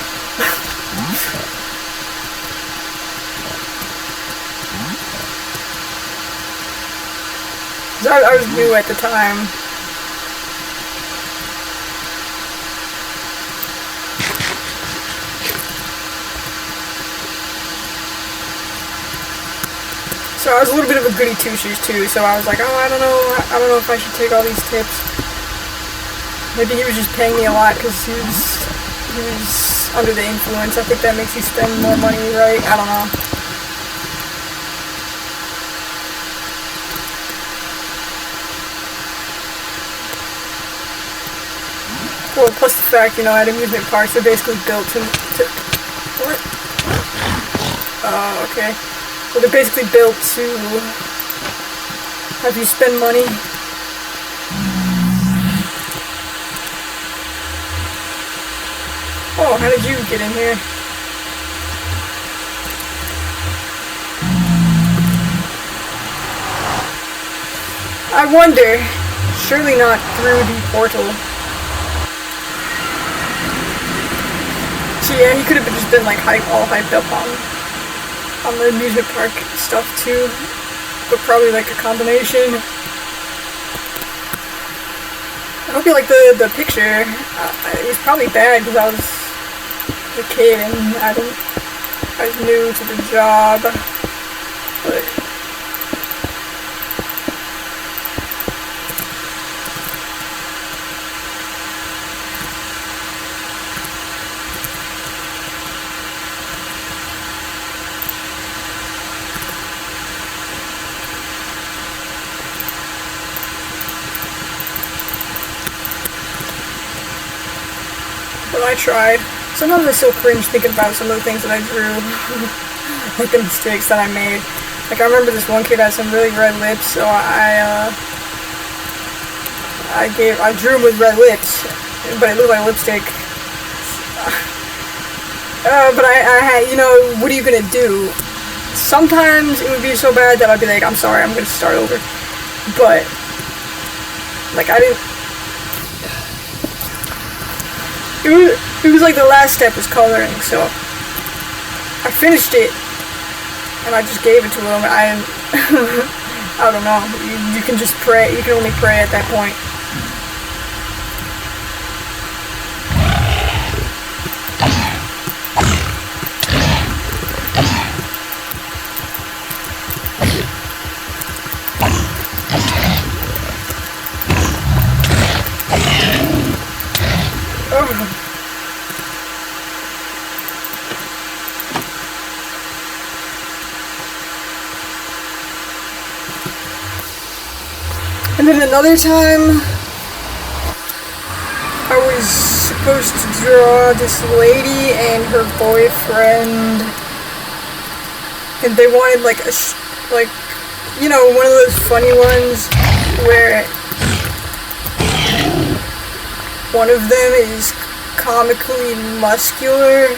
I was new at the time. So I was a little bit of a goody two-shoes too, so I was like, oh, I don't know if I should take all these tips. Maybe he was just paying me a lot because he was under the influence. I think that makes you spend more money, right? I don't know. Well, plus the fact, you know, at amusement parks, they're basically built to what? Oh, okay. Well, they're basically built to have you spend money. Oh, how did you get in here? I wonder. Surely not through the portal. So yeah, he could have just been like all hyped up on the amusement park stuff too, but probably like a combination. I hope you like the picture. It was probably bad because I was a kid and I was new to the job, but I tried. Sometimes I still cringe thinking about some of the things that I drew. Like the mistakes that I made. Like I remember this one kid had some really red lips, so I drew him with red lips, but it looked like lipstick. But I had, you know, what are you gonna do? Sometimes it would be so bad that I'd be like, I'm sorry, I'm gonna start over. But, like, I didn't. It was like the last step was coloring, so I finished it, and I just gave it to him. I don't know. You can just pray. You can only pray at that point. Oh. And then another time, I was supposed to draw this lady and her boyfriend, and they wanted like you know, one of those funny ones where one of them is comically muscular.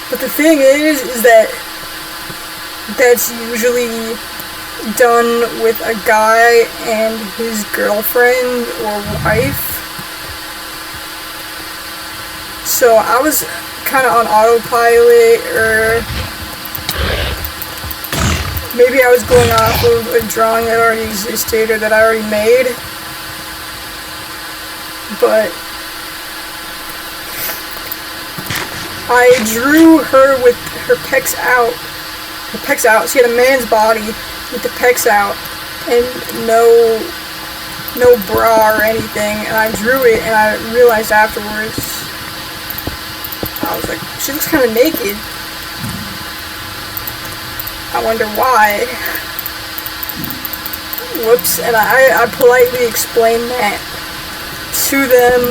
But the thing is that that's usually done with a guy and his girlfriend or wife. So I was kind of on autopilot, or maybe I was going off of a drawing that already existed or that I already made. But I drew her with her pecs out. Her pecs out. She had a man's body with the pecs out and no bra or anything. And I drew it, and I realized afterwards, I was like, she looks kind of naked. I wonder why. Whoops. And I politely explained that to them,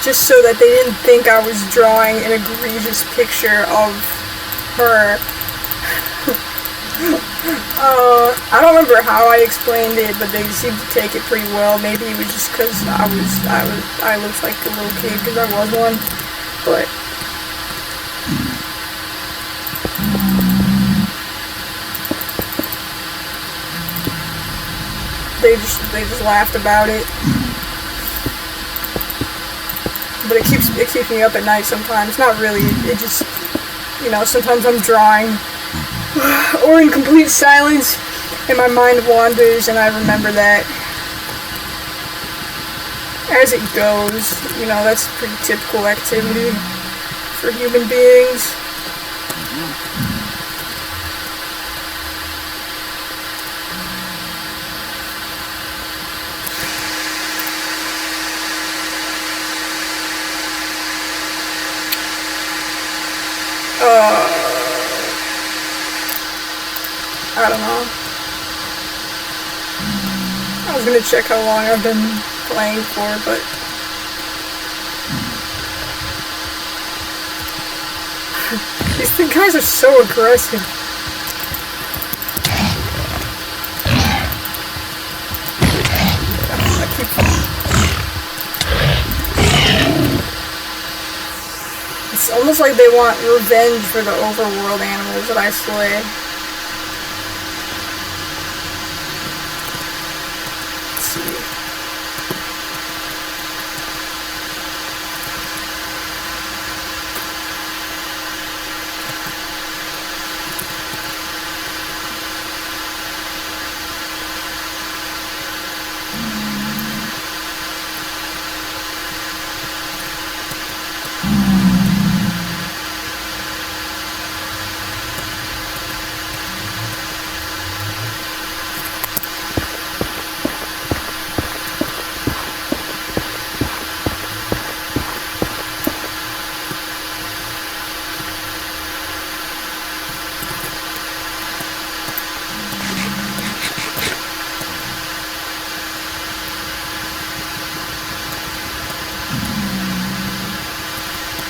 just so that they didn't think I was drawing an egregious picture of her. I don't remember how I explained it, but they seemed to take it pretty well. Maybe it was just because I looked like a little kid because I was one, but they just laughed about it. But it keeps me up at night sometimes. Not really. It just, you know, sometimes I'm drawing or in complete silence and my mind wanders, and I remember that as it goes. You know, that's a pretty typical activity for human beings. I don't know. I was gonna check how long I've been playing for, but these guys are so aggressive. It's almost like they want revenge for the overworld animals that I slay.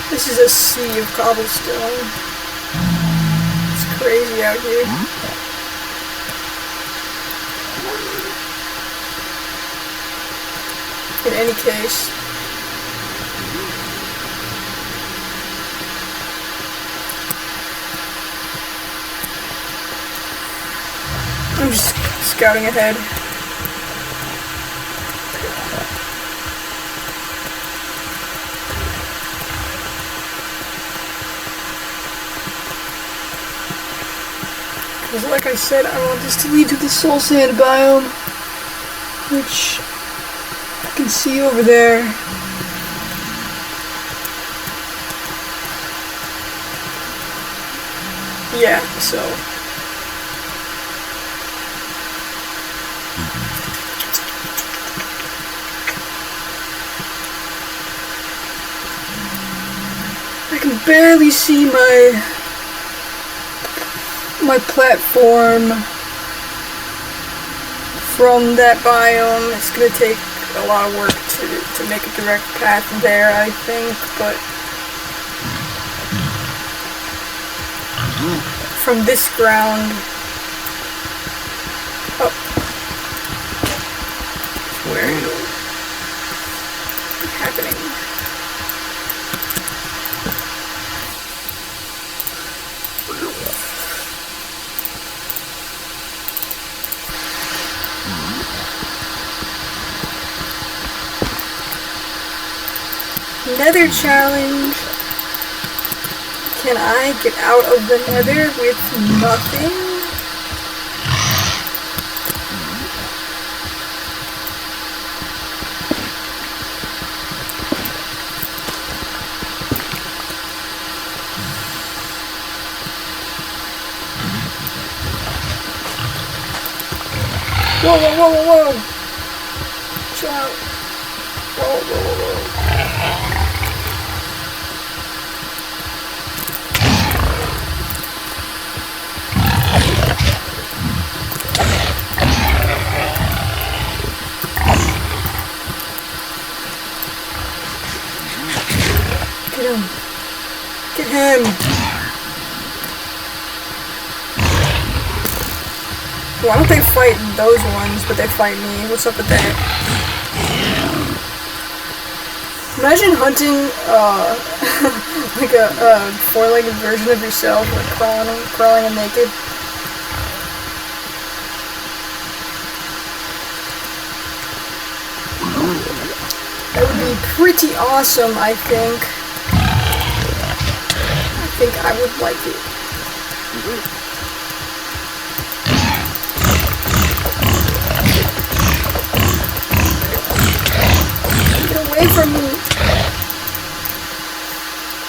This is a sea of cobblestone. It's crazy out here. In any case, I'm just scouting ahead. Because like I said, I want this to lead to the soul sand biome, which I can see over there. Yeah, so I can barely see my platform from that biome. It's gonna take a lot of work to make a direct path there, I think, but from this ground up where it'll be happening. Nether challenge. Can I get out of the nether with nothing? Whoa, whoa, whoa, whoa, whoa. Chill out. Whoa, whoa, whoa, whoa. Get him. Get him. Why don't they fight those ones, but they fight me? What's up with that? Imagine hunting, like a four-legged version of yourself, like crawling and naked. That would be pretty awesome, I think. I think I would like it. Get away from me!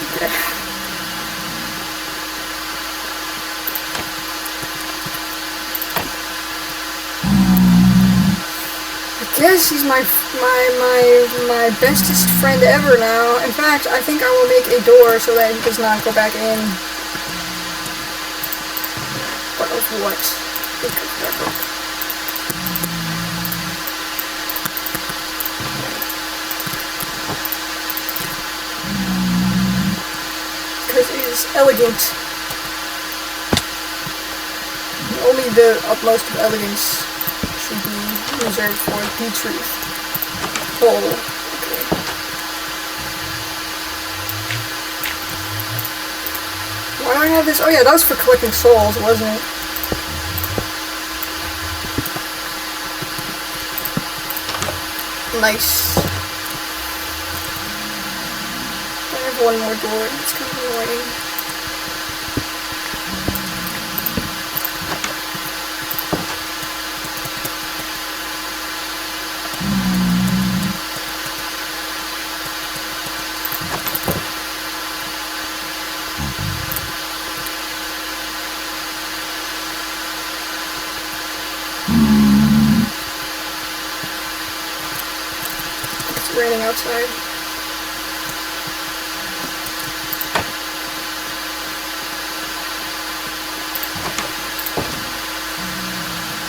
Okay. I guess he's my bestest friend ever now. In fact, I think I will make a door so that he does not go back in. But of what? Think of never. Because it is elegant. Only the utmost of elegance should be reserved for the truth. Oh, okay. Why do I have this? Oh yeah, that was for collecting souls, wasn't it? Nice. I have one more door. It's kind of annoying. It's raining outside.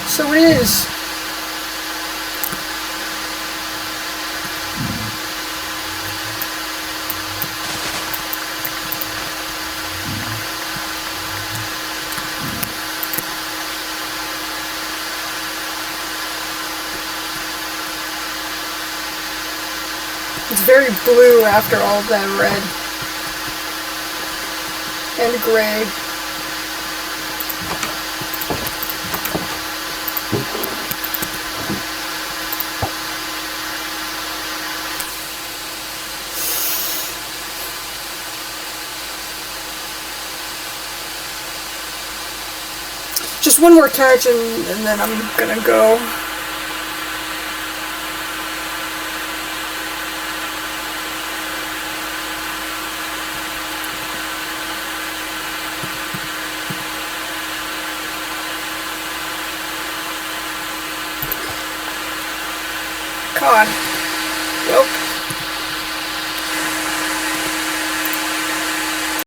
So it is. It's very blue after all of that red and gray. just one more touch and then I'm gonna go. God. Well.